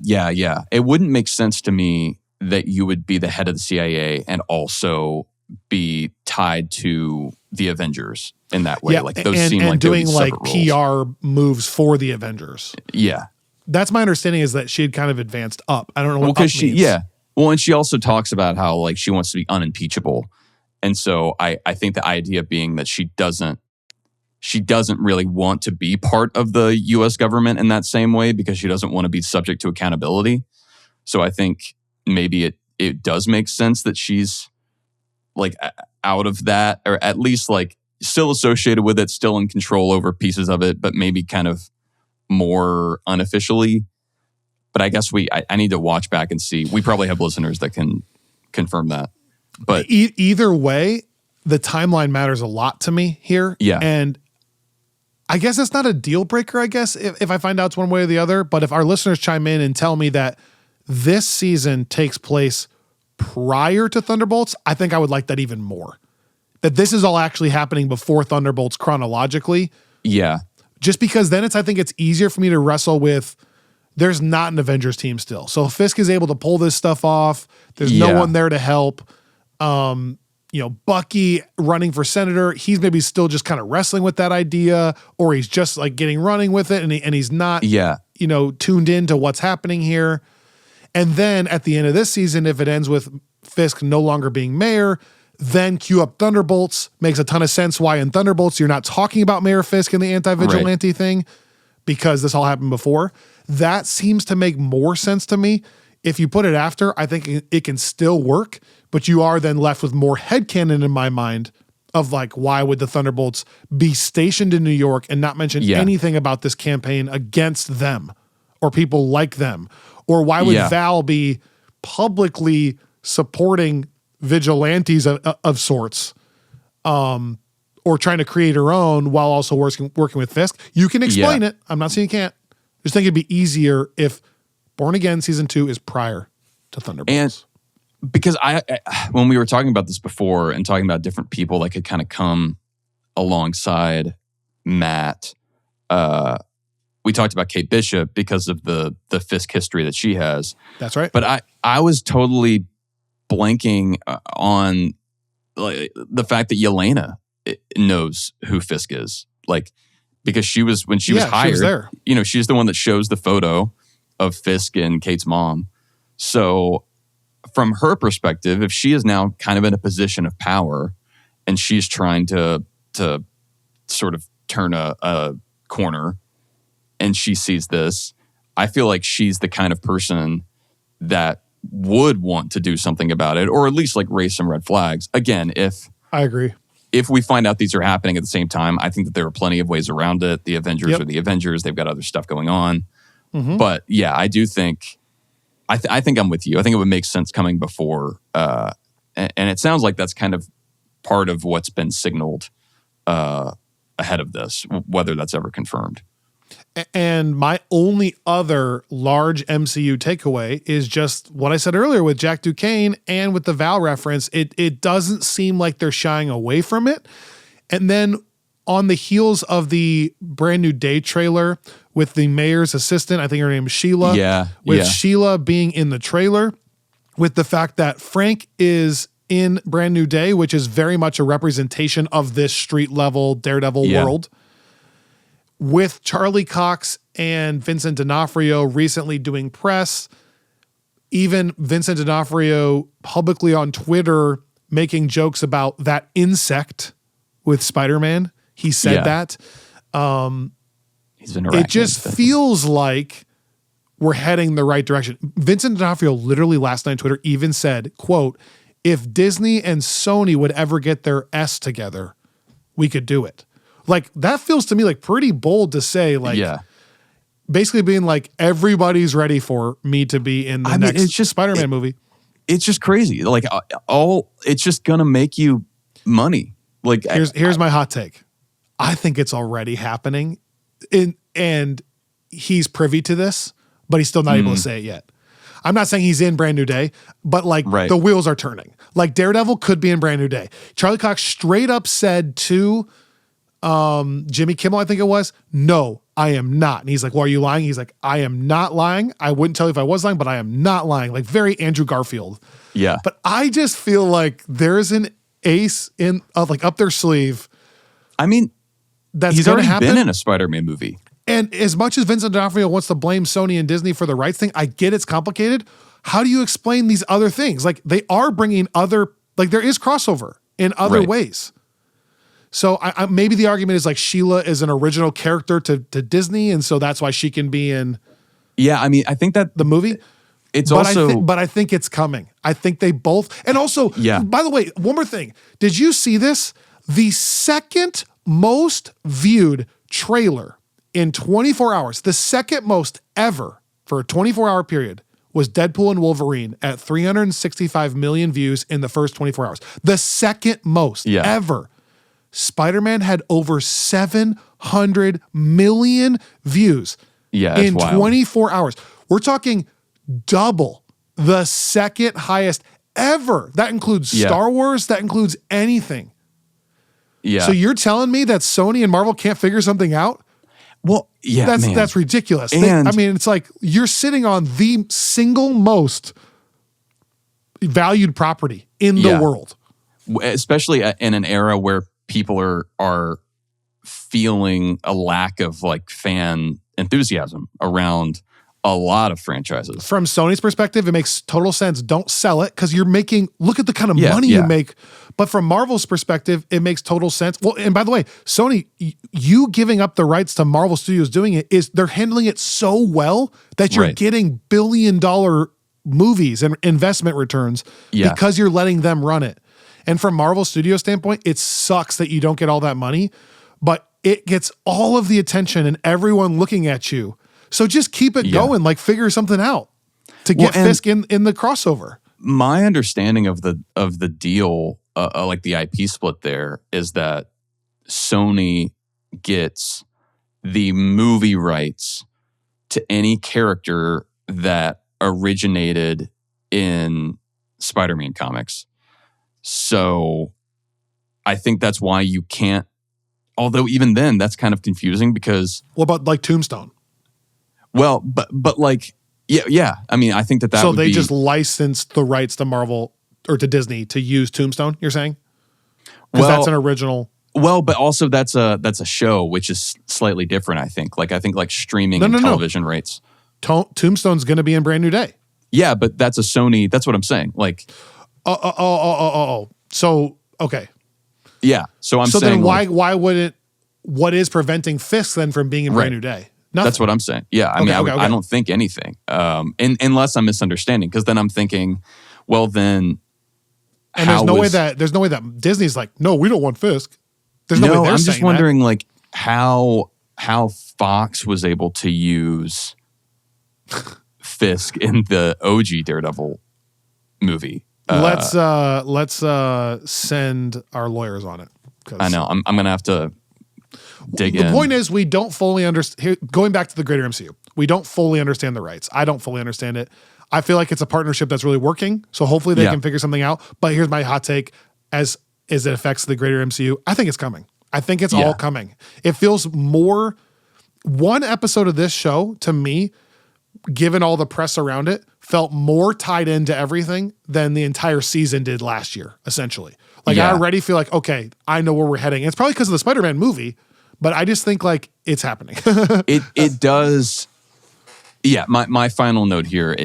It wouldn't make sense to me that you would be the head of the CIA and also be tied to the Avengers in that way. Like those seem like doing like roles. PR moves for the Avengers. Yeah. That's my understanding, is that she had kind of advanced up. I don't know what up means. Well, and she also talks about how like she wants to be unimpeachable. And so I think the idea being that she doesn't really want to be part of the US government in that same way because she doesn't want to be subject to accountability. So I think maybe it does make sense that she's like out of that, or at least like still associated with it, still in control over pieces of it, but maybe kind of more unofficially. But I guess I need to watch back and see. We probably have listeners that can confirm that. But either way, the timeline matters a lot to me here. Yeah. And I guess it's not a deal breaker, I guess, if I find out it's one way or the other. But if our listeners chime in and tell me that this season takes place prior to Thunderbolts, I think I would like that even more. That this is all actually happening before Thunderbolts chronologically. Yeah. Just because then I think it's easier for me to wrestle with, there's not an Avengers team still. So Fisk is able to pull this stuff off. There's no one there to help. Bucky running for senator, he's maybe still just kind of wrestling with that idea, or he's just like running with it and he's not, tuned into what's happening here. And then at the end of this season, if it ends with Fisk no longer being mayor, then cue up Thunderbolts. Makes a ton of sense why in Thunderbolts you're not talking about Mayor Fisk and the anti-vigilante thing, because this all happened before. That seems to make more sense to me. If you put it after, I think it can still work, but you are then left with more headcanon in my mind of like, why would the Thunderbolts be stationed in New York and not mention anything about this campaign against them or people like them? Or why would Val be publicly supporting vigilantes of sorts, or trying to create her own while also working with Fisk? You can explain it. I'm not saying you can't. I just think it'd be easier if Born Again season 2 is prior to Thunderbolts. And because I when we were talking about this before and talking about different people that could kind of come alongside Matt, we talked about Kate Bishop because of the Fisk history that she has. That's right. But I was totally blanking on like the fact that Yelena knows who Fisk is, like, because she was when she was hired. She was there. She's the one that shows the photo of Fisk and Kate's mom. So from her perspective, if she is now kind of in a position of power and she's trying to sort of turn a corner and she sees this, I feel like she's the kind of person that would want to do something about it, or at least like raise some red flags. Again, I agree. If we find out these are happening at the same time, I think that there are plenty of ways around it. The Avengers are the Avengers. They've got other stuff going on. Mm-hmm. But yeah, I do think, I think I'm with you. I think it would make sense coming before. And it sounds like that's kind of part of what's been signaled ahead of this, whether that's ever confirmed. And my only other large MCU takeaway is just what I said earlier with Jack Duquesne and with the Val reference. It doesn't seem like they're shying away from it. And then on the heels of the Brand New Day trailer with the mayor's assistant, I think her name is Sheila. Sheila being in the trailer, with the fact that Frank is in Brand New Day, which is very much a representation of this street level Daredevil world. With Charlie Cox and Vincent D'Onofrio recently doing press, even Vincent D'Onofrio publicly on Twitter making jokes about that insect with Spider-Man. He said that. He's been it just feels like we're heading the right direction. Vincent D'Onofrio literally last night on Twitter even said, quote, if Disney and Sony would ever get their S together, we could do it. Like, that feels to me like pretty bold to say, like, basically being like, everybody's ready for me to be in the next it's just Spider-Man movie. It's just crazy. Like it's just gonna make you money. Like here's my hot take. I think it's already happening, and he's privy to this, but he's still not able to say it yet. I'm not saying he's in Brand New Day, but like the wheels are turning. Like Daredevil could be in Brand New Day. Charlie Cox straight up said to Jimmy Kimmel, I think it was, no, I am not. And he's like, well, are you lying? He's like, I am not lying. I wouldn't tell you if I was lying, but I am not lying. Like very Andrew Garfield. Yeah. But I just feel like there's an ace in like up their sleeve. I mean, that's he's already been in a Spider-Man movie. And as much as Vincent D'Onofrio wants to blame Sony and Disney for the rights thing, I get it's complicated. How do you explain these other things? Like they are bringing other, like there is crossover in other ways. So I maybe the argument is like Sheila is an original character to Disney, and so that's why she can be in. Yeah, I mean, I think that the movie. It's also, but I think it's coming. I think they both, and also, by the way, one more thing. Did you see this? The second most viewed trailer in 24 hours, the second most ever for a 24-hour period, was Deadpool and Wolverine at 365 million views in the first 24 hours. The second most ever. Spider-Man had over 700 million views in 24 hours. We're talking double the second highest ever. That includes Star Wars. That includes anything. Yeah. So you're telling me that Sony and Marvel can't figure something out? Well, yeah, that's ridiculous. And I mean, it's like you're sitting on the single most valued property in the world, especially in an era where people are feeling a lack of like fan enthusiasm around a lot of franchises. From Sony's perspective, it makes total sense. Don't sell it because you're making, look at the kind of money you make. But from Marvel's perspective, it makes total sense. Well, and by the way, Sony, you giving up the rights to Marvel Studios doing it is they're handling it so well that you're getting billion-dollar movies and investment returns because you're letting them run it. And from Marvel Studios standpoint, it sucks that you don't get all that money, but it gets all of the attention and everyone looking at you. So just keep it going, like figure something out to get Fisk in the crossover. My understanding of the deal, like the IP split there, is that Sony gets the movie rights to any character that originated in Spider-Man comics. So I think that's why you can't, although even then that's kind of confusing because... What about like Tombstone? Well, but like, yeah. I mean, I think that so they just licensed the rights to Marvel or to Disney to use Tombstone, you're saying? Because that's an original... Well, but also that's a show, which is slightly different, I think. Like, I think like streaming and television rights. Tombstone's going to be in Brand New Day. Yeah, but that's a Sony... That's what I'm saying. Like... So, okay. Yeah, so I'm saying... So then why wouldn't... What is preventing Fisk then from being in Brand New Day? Nothing. That's what I'm saying. Yeah, I mean, I don't think anything. Unless I'm misunderstanding, because then I'm thinking, well, then... And there's no way that Disney's like, no, we don't want Fisk. There's no way they're I'm saying just wondering, like, how Fox was able to use Fisk in the OG Daredevil movie. Let's send our lawyers on it. I know. I'm going to have to dig in. The point is, we don't fully understand. Going back to the greater MCU, we don't fully understand the rights. I don't fully understand it. I feel like it's a partnership that's really working. So hopefully they can figure something out. But here's my hot take as it affects the greater MCU. I think it's coming. I think it's all coming. It feels more... One episode of this show, to me, given all the press around it, felt more tied into everything than the entire season did last year, essentially. Like, I already feel like, okay, I know where we're heading. It's probably because of the Spider-Man movie, but I just think, like, it's happening. It does... Yeah, my final note here,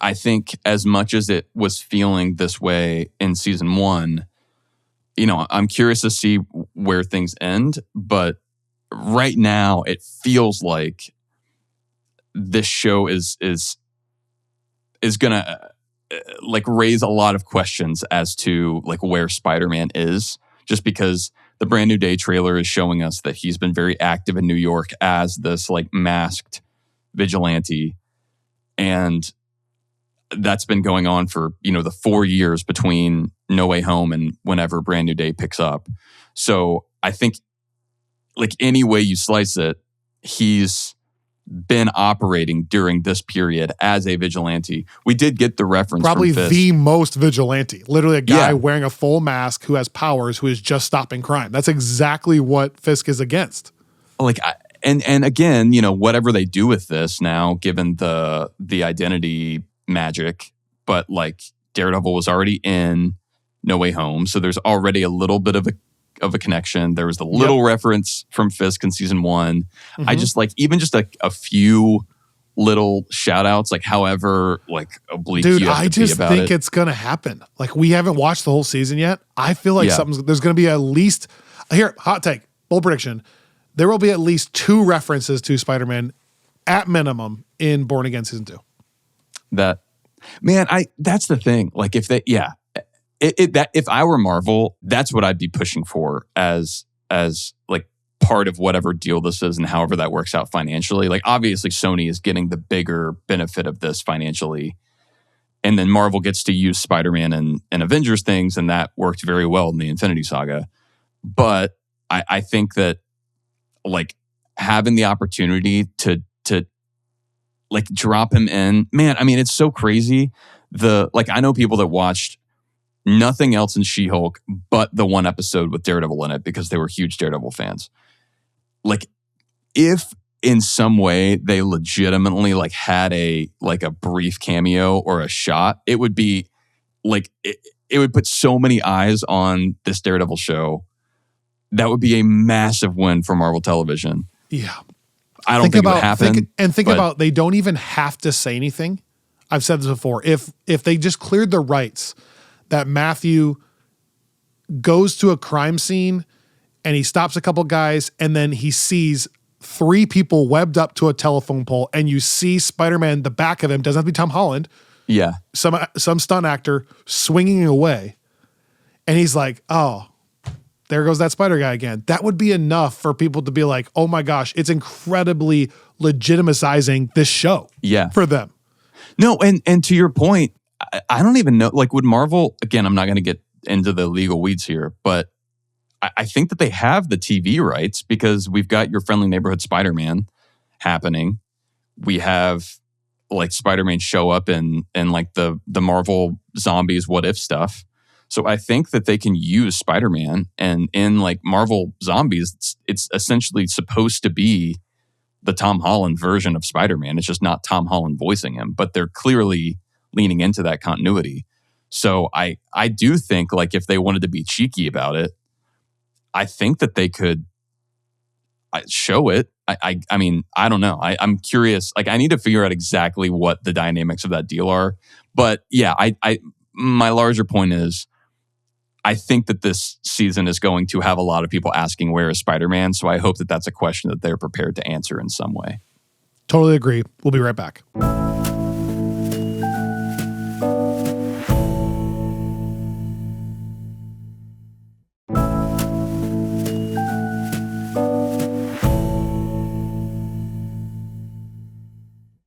I think as much as it was feeling this way in season 1, you know, I'm curious to see where things end, but right now it feels like this show is gonna like raise a lot of questions as to like where Spider-Man is, just because the Brand New Day trailer is showing us that he's been very active in New York as this like masked vigilante. And that's been going on for, the 4 years between No Way Home and whenever Brand New Day picks up. So I think, like, any way you slice it, he's been operating during this period as a vigilante. We did get the reference probably from Fisk. The most vigilante. Literally a guy wearing a full mask who has powers, who is just stopping crime. That's exactly what Fisk is against. Like, and again, whatever they do with this now, given the identity magic, but like Daredevil was already in No Way Home, so there's already a little bit of a connection. There was the little reference from Fisk in season 1. I just like, even just a few little shout outs, like however like oblique Dude, you have I to just be about think it. it's gonna happen. Like, we haven't watched the whole season yet. I feel like there's gonna be at least, here, hot take, bold prediction, there will be at least 2 references to Spider-Man at minimum in Born Again season 2. That's the thing. Like, if they, if I were Marvel, that's what I'd be pushing for as like part of whatever deal this is, and however that works out financially. Like, obviously Sony is getting the bigger benefit of this financially, and then Marvel gets to use Spider-Man and Avengers things, and that worked very well in the Infinity Saga. But I think that, like, having the opportunity to like drop him in, man, I mean, it's so crazy. I know people that watched nothing else in She-Hulk but the one episode with Daredevil in it because they were huge Daredevil fans. Like, if in some way they legitimately like had a brief cameo or a shot, it would be like, it would put so many eyes on this Daredevil show. That would be a massive win for Marvel Television. Yeah. I don't think it would happen. Think about, they don't even have to say anything. I've said this before. If they just cleared the rights that Matthew goes to a crime scene and he stops a couple guys and then he sees 3 people webbed up to a telephone pole, and you see Spider-Man, the back of him, doesn't have to be Tom Holland. Yeah. Some stunt actor swinging away. And he's like, oh, there goes that Spider guy again. That would be enough for people to be like, oh my gosh, it's incredibly legitimizing this show for them. No, and to your point, I don't even know, like, would Marvel, again, I'm not going to get into the legal weeds here, but I think that they have the TV rights because we've got Your Friendly Neighborhood Spider-Man happening. We have like Spider-Man show up in like the Marvel Zombies What If stuff. So I think that they can use Spider-Man, and in like Marvel Zombies, it's essentially supposed to be the Tom Holland version of Spider-Man. It's just not Tom Holland voicing him, but they're clearly leaning into that continuity. So I do think, like, if they wanted to be cheeky about it, I think that they could show it. I mean, I don't know. I'm curious. Like, I need to figure out exactly what the dynamics of that deal are. But yeah, my larger point is, I think that this season is going to have a lot of people asking, where is Spider-Man? So I hope that that's a question that they're prepared to answer in some way. Totally agree. We'll be right back.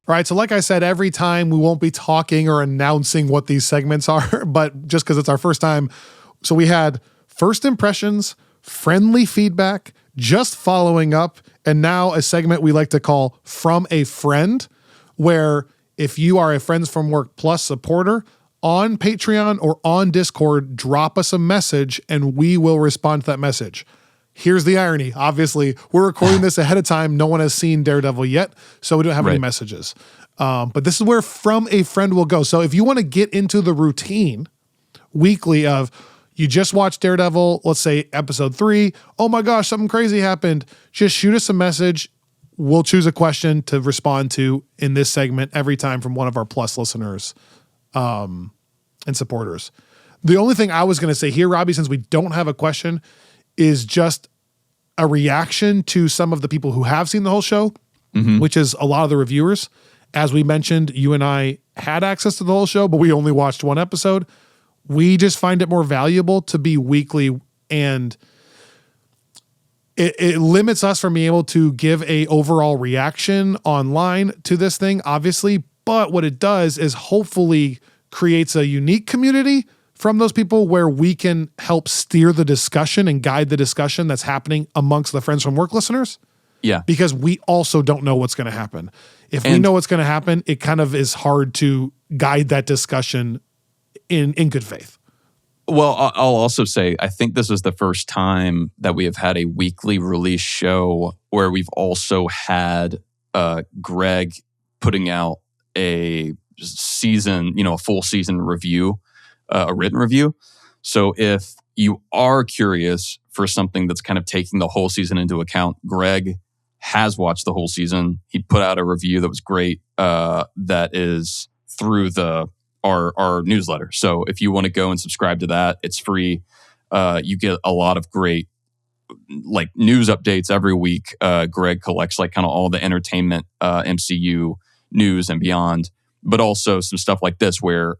All right, so like I said, every time we won't be talking or announcing what these segments are, but just because it's our first time. So we had first impressions, friendly feedback, just following up, and now a segment we like to call From a Friend, where if you are a Friends from Work Plus supporter on Patreon or on Discord, drop us a message and we will respond to that message. Here's the irony. Obviously, we're recording this ahead of time. No one has seen Daredevil yet, so we don't have any messages. But this is where From a Friend will go. So if you want to get into the routine weekly of, you just watched Daredevil, let's say episode 3, oh my gosh, something crazy happened, just shoot us a message. We'll choose a question to respond to in this segment every time from one of our Plus listeners and supporters. The only thing I was going to say here, Robbie, since we don't have a question, is just a reaction to some of the people who have seen the whole show, which is a lot of the reviewers. As we mentioned, you and I had access to the whole show, but we only watched one episode. We just find it more valuable to be weekly, and it limits us from being able to give a overall reaction online to this thing, obviously. But what it does is hopefully creates a unique community from those people where we can help steer the discussion and guide the discussion that's happening amongst the Friends from Work listeners. Yeah. Because we also don't know what's going to happen. If we know what's going to happen, it kind of is hard to guide that discussion in good faith. Well, I'll also say, I think this is the first time that we have had a weekly release show where we've also had Greg putting out a season, a full season review, a written review. So if you are curious for something that's kind of taking the whole season into account, Greg has watched the whole season. He put out a review that was great, that is through our newsletter. So if you want to go and subscribe to that, it's free. You get a lot of great news updates every week. Greg collects kind of all the entertainment, MCU news and beyond, but also some stuff like this where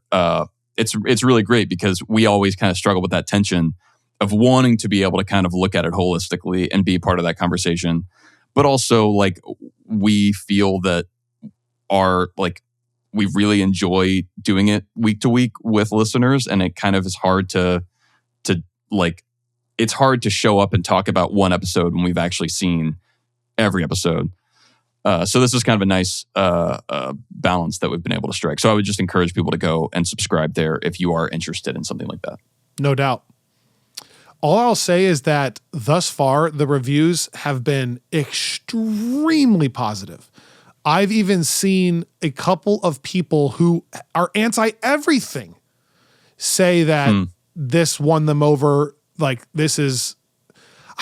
it's really great because we always kind of struggle with that tension of wanting to be able to kind of look at it holistically and be part of that conversation. But also we feel that we really enjoy doing it week to week with listeners, and it kind of is hard to it's hard to show up and talk about one episode when we've actually seen every episode. So this is kind of a nice balance that we've been able to strike. So I would just encourage people to go and subscribe there if you are interested in something like that. No doubt. All I'll say is that thus far, the reviews have been extremely positive. I've even seen a couple of people who are anti-everything say that this won them over. I've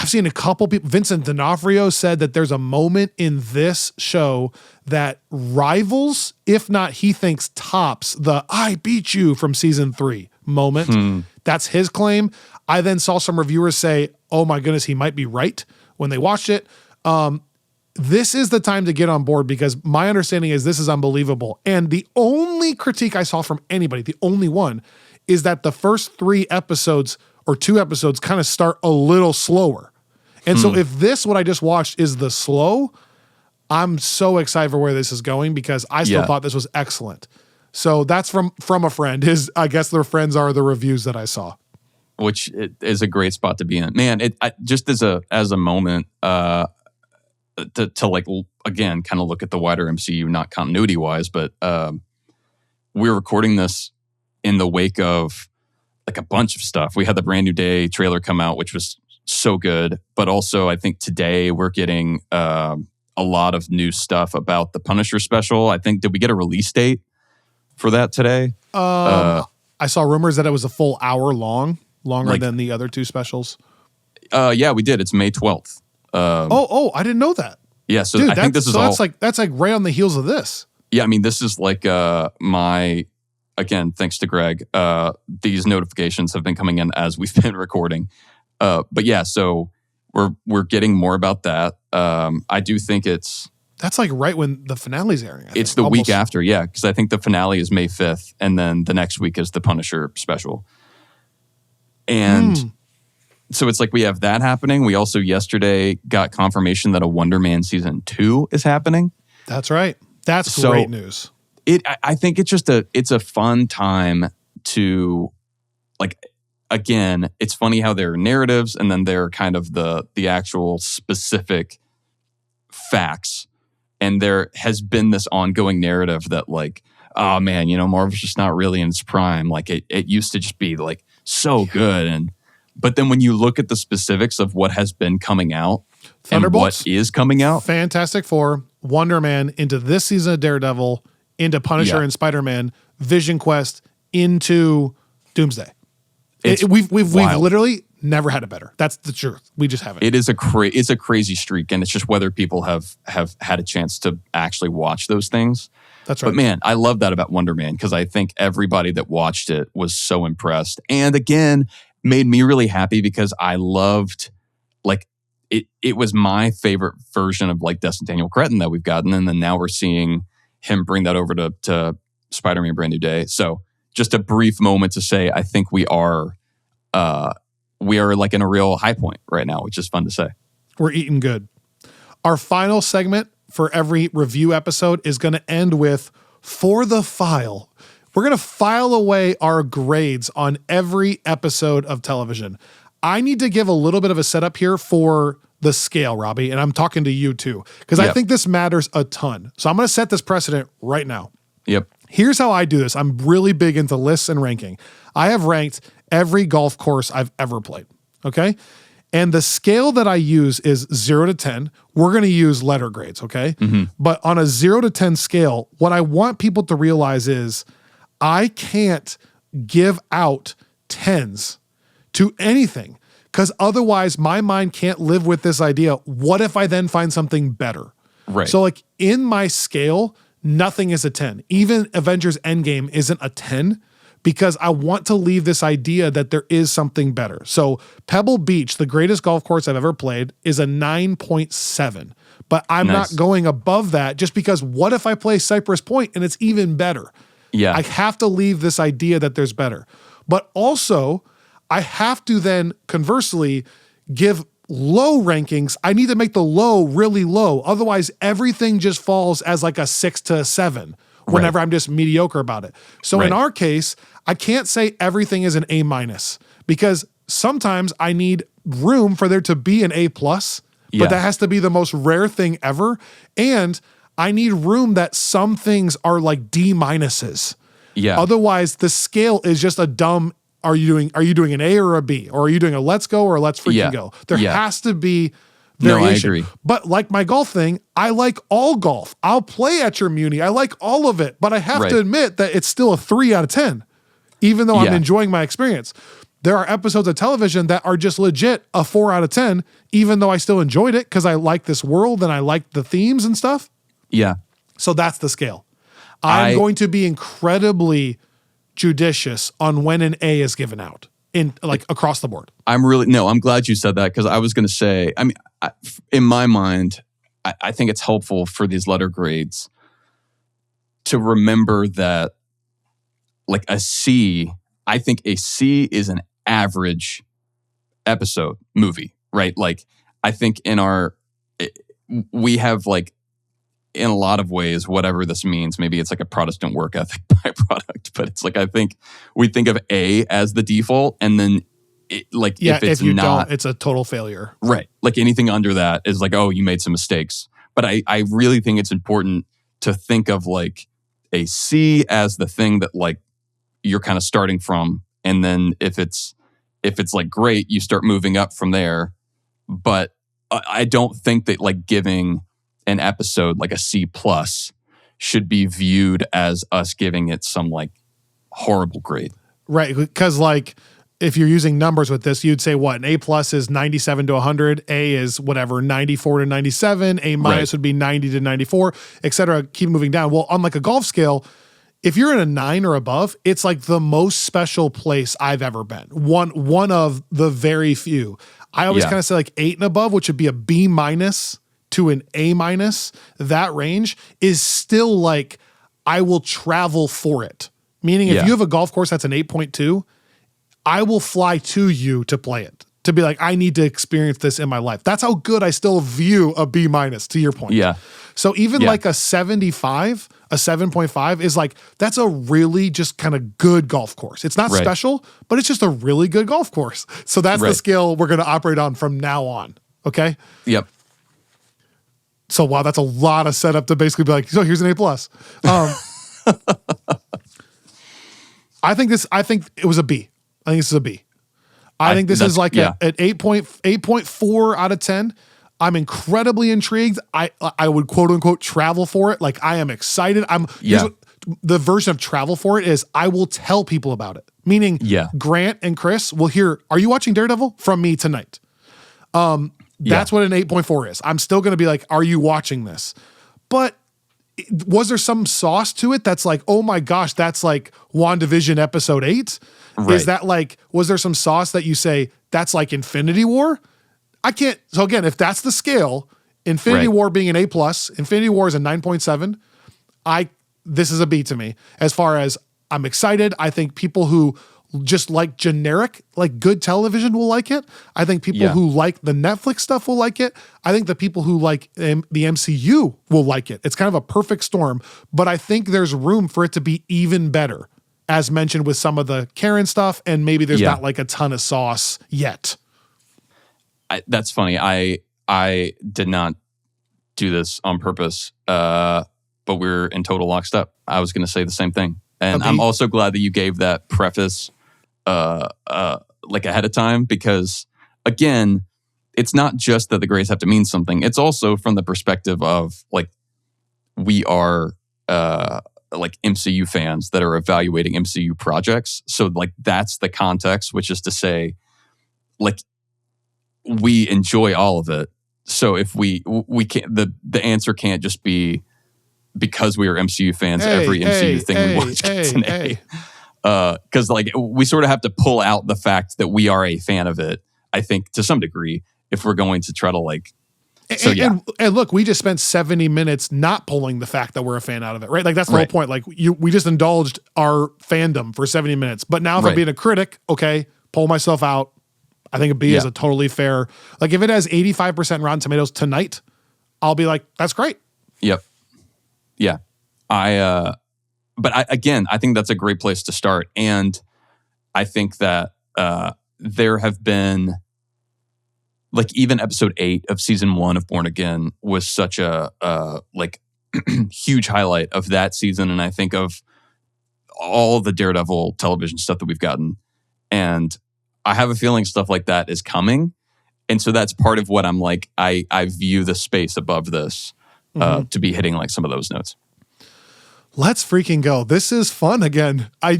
seen a couple people. Vincent D'Onofrio said that there's a moment in this show that rivals, if not he thinks tops, the "I beat you" from season 3 moment. That's his claim. I then saw some reviewers say, oh my goodness, he might be right when they watched it. This is the time to get on board because my understanding is this is unbelievable. And the only critique I saw from anybody, the only one, is that the first 3 episodes or 2 episodes kind of start a little slower. And so if this, what I just watched, is the slow, I'm so excited for where this is going because I still thought this was excellent. So that's from a friend. I guess their friends are the reviews that I saw. Which is a great spot to be in. Man, just as a moment to again, kind of look at the wider MCU, not continuity-wise, but we're recording this in the wake of a bunch of stuff. We had the Brand New Day trailer come out, which was so good. But also, I think today we're getting a lot of new stuff about the Punisher special. I think, did we get a release date for that today? I saw rumors that it was a full hour long. Longer than the other 2 specials? Yeah, we did. It's May 12th. I didn't know that. Yeah, so dude, I think this is all... That's right on the heels of this. Yeah, I mean, this is again, thanks to Greg, these notifications have been coming in as we've been recording. But yeah, so we're getting more about that. I do think that's right when the finale's airing. It's the week after, yeah, because I think the finale is May 5th, and then the next week is the Punisher special. And so it's we have that happening. We also yesterday got confirmation that a Wonder Man season 2 is happening. That's right. That's great news. I think it's just it's a fun time to again, it's funny how there are narratives and then there are kind of the actual specific facts. And there has been this ongoing narrative that oh man, Marvel's just not really in its prime. It used to just be so good. But then when you look at the specifics of what has been coming out and what is coming out. Fantastic Four, Wonder Man, into this season of Daredevil, into Punisher and Spider-Man, Vision Quest, into Doomsday. We've literally never had it better. That's the truth. We just haven't. It's a crazy streak, and it's just whether people have had a chance to actually watch those things. That's right. But man, I love that about Wonder Man because I think everybody that watched it was so impressed. And again, made me really happy because I loved, it was my favorite version of Destin Daniel Cretton that we've gotten. And then now we're seeing him bring that over to Spider-Man Brand New Day. So just a brief moment to say, I think we are in a real high point right now, which is fun to say. We're eating good. Our final segment for every review episode is going to end with For the File. We're going to file away our grades on every episode of television. I need to give a little bit of a setup here for the scale, Robbie, and I'm talking to you too, because I think this matters a ton. So I'm going to set this precedent right now. Yep. Here's how I do this. I'm really big into lists and ranking. I have ranked every golf course I've ever played. Okay. And the scale that I use is 0 to 10. We're going to use letter grades. Okay. But on a 0 to 10 scale, what I want people to realize is I can't give out 10s to anything, because otherwise my mind can't live with this idea. What if I then find something better? Right. So like in my scale, nothing is a 10. Even Avengers Endgame isn't a 10, because I want to leave this idea that there is something better. So Pebble Beach, the greatest golf course I've ever played, is a 9.7. But I'm not going above that, just because what if I play Cypress Point and it's even better? Yeah. I have to leave this idea that there's better. But also, I have to then conversely give low rankings. I need to make the low really low. Otherwise, everything just falls as like a 6 to a 7 whenever I'm just mediocre about it. So in our case, I can't say everything is an A-, because sometimes I need room for there to be an A+, but that has to be the most rare thing ever. And I need room that some things are like D-. Yeah. Otherwise, the scale is just a dumb, are you doing an A or a B? Or are you doing a let's go or a let's freaking go? There has to be variation. No, I agree. But like my golf thing, I like all golf. I'll play at your Muni. I like all of it. But I have to admit that it's still a 3 out of 10, even though I'm enjoying my experience. There are episodes of television that are just legit a 4 out of 10, even though I still enjoyed it because I like this world and I like the themes and stuff. Yeah. So that's the scale. I'm going to be incredibly judicious on when an A is given out in like across the board. I'm glad you said that, because I was going to say, I mean, in my mind, I think it's helpful for these letter grades to remember that like a C, I think a C is an average episode movie, right? Like I think we have like, in a lot of ways, whatever this means, maybe it's like a Protestant work ethic byproduct, but it's like, I think we think of A as the default, and then if you don't, it's a total failure. Right. Like anything under that is like, oh, you made some mistakes. But I really think it's important to think of like a C as the thing that like you're kind of starting from. And then if it's like great, you start moving up from there. But I don't think that like giving an episode like a C+ should be viewed as us giving it some like horrible grade. Right. Because like if you're using numbers with this, you'd say what? An A+ is 97 to 100. A is whatever, 94 to 97. A- would be 90 to 94, et cetera. Keep moving down. Well, on like a golf scale, if you're in a 9 or above, it's like the most special place I've ever been. One of the very few. I always kind of say like 8 and above, which would be a B- to an A-. That range is still like, I will travel for it. Meaning if you have a golf course that's an 8.2, I will fly to you to play it. To be like, I need to experience this in my life. That's how good I still view a B-, to your point. Yeah. So even like a 75, a 7.5 is like, that's a really just kind of good golf course. It's not special, but it's just a really good golf course. So that's the scale we're going to operate on from now on. Okay? Yep. So wow, that's a lot of setup to basically be like, so here's an A+. I think it was a B. I think this is a B. I think this is like an 8.4 out of 10. I'm incredibly intrigued. I would quote unquote travel for it. Like I am excited. The version of travel for it is I will tell people about it. Meaning Grant and Chris will hear, are you watching Daredevil? From me tonight. That's what an 8.4 is. I'm still going to be like, are you watching this? But was there some sauce to it that's like, oh my gosh, that's like WandaVision episode 8? Right. Is that like, was there some sauce that you say, that's like Infinity War? I can't. So again, if that's the scale, Infinity War being an A+, Infinity War is a 9.7. This is a B to me. As far as I'm excited, I think people who just like generic, like good television will like it. I think people who like the Netflix stuff will like it. I think the people who like the MCU will like it. It's kind of a perfect storm, but I think there's room for it to be even better, as mentioned with some of the Karen stuff, and maybe there's not like a ton of sauce yet. That's funny. I did not do this on purpose, but we're in total lockstep. I was going to say the same thing. And I'm also glad that you gave that preface like ahead of time, because again, it's not just that the grades have to mean something. It's also from the perspective of like, we are like MCU fans that are evaluating MCU projects. So like that's the context, which is to say like we enjoy all of it. So if we can't, the answer can't just be because we are MCU fans, every MCU thing we watch gets an A. Because like we sort of have to pull out the fact that we are a fan of it, I think, to some degree, if we're going to try to like. So and look, we just spent 70 minutes not pulling the fact that we're a fan out of it, right? Like that's the whole point. Like we just indulged our fandom for 70 minutes. But now if I'm being a critic, okay, pull myself out. I think a B is a totally fair. Like if it has 85% Rotten Tomatoes tonight, I'll be like, that's great. Yep. Yeah. But I think that's a great place to start. And I think that there have been, like even episode 8 of season 1 of Born Again was such a like huge highlight of that season. And I think of all the Daredevil television stuff that we've gotten. And I have a feeling stuff like that is coming. And so that's part of what I'm like, I view the space above this to be hitting like some of those notes. Let's freaking go. This is fun again. I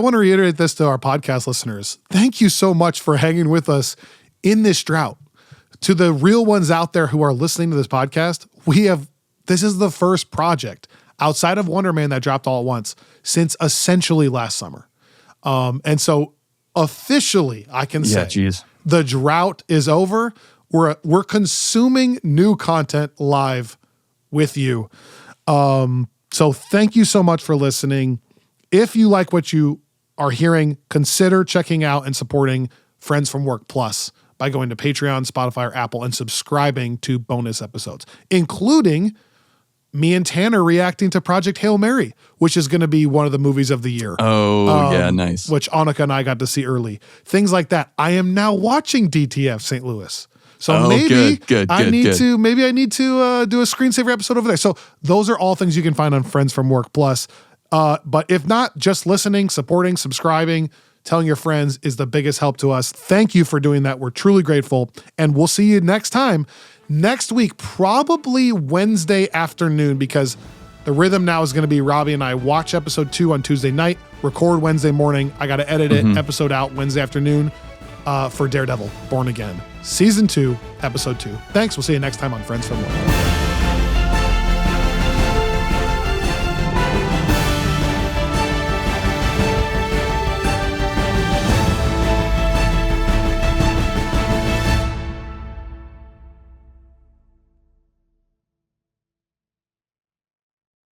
want to reiterate this to our podcast listeners. Thank you so much for hanging with us in this drought. To the real ones out there who are listening to this podcast, this is the first project outside of Wonder Man that dropped all at once since essentially last summer. And so officially I can say the drought is over. We're consuming new content live with you. So thank you so much for listening. If you like what you are hearing, consider checking out and supporting Friends from Work Plus by going to Patreon, Spotify, or Apple and subscribing to bonus episodes, including me and Tanner reacting to Project Hail Mary, which is going to be one of the movies of the year. Oh, yeah, nice. Which Annika and I got to see early. Things like that. I am now watching DTF St. Louis. So maybe I need to do a screensaver episode over there. So those are all things you can find on Friends from Work Plus. But if not, just listening, supporting, subscribing, telling your friends is the biggest help to us. Thank you for doing that. We're truly grateful. And we'll see you next time. Next week, probably Wednesday afternoon, because the rhythm now is going to be Robbie and I watch episode 2 on Tuesday night, record Wednesday morning. I got to edit it, episode out Wednesday afternoon. For Daredevil, Born Again, Season 2, Episode 2. Thanks. We'll see you next time on Friends from Work.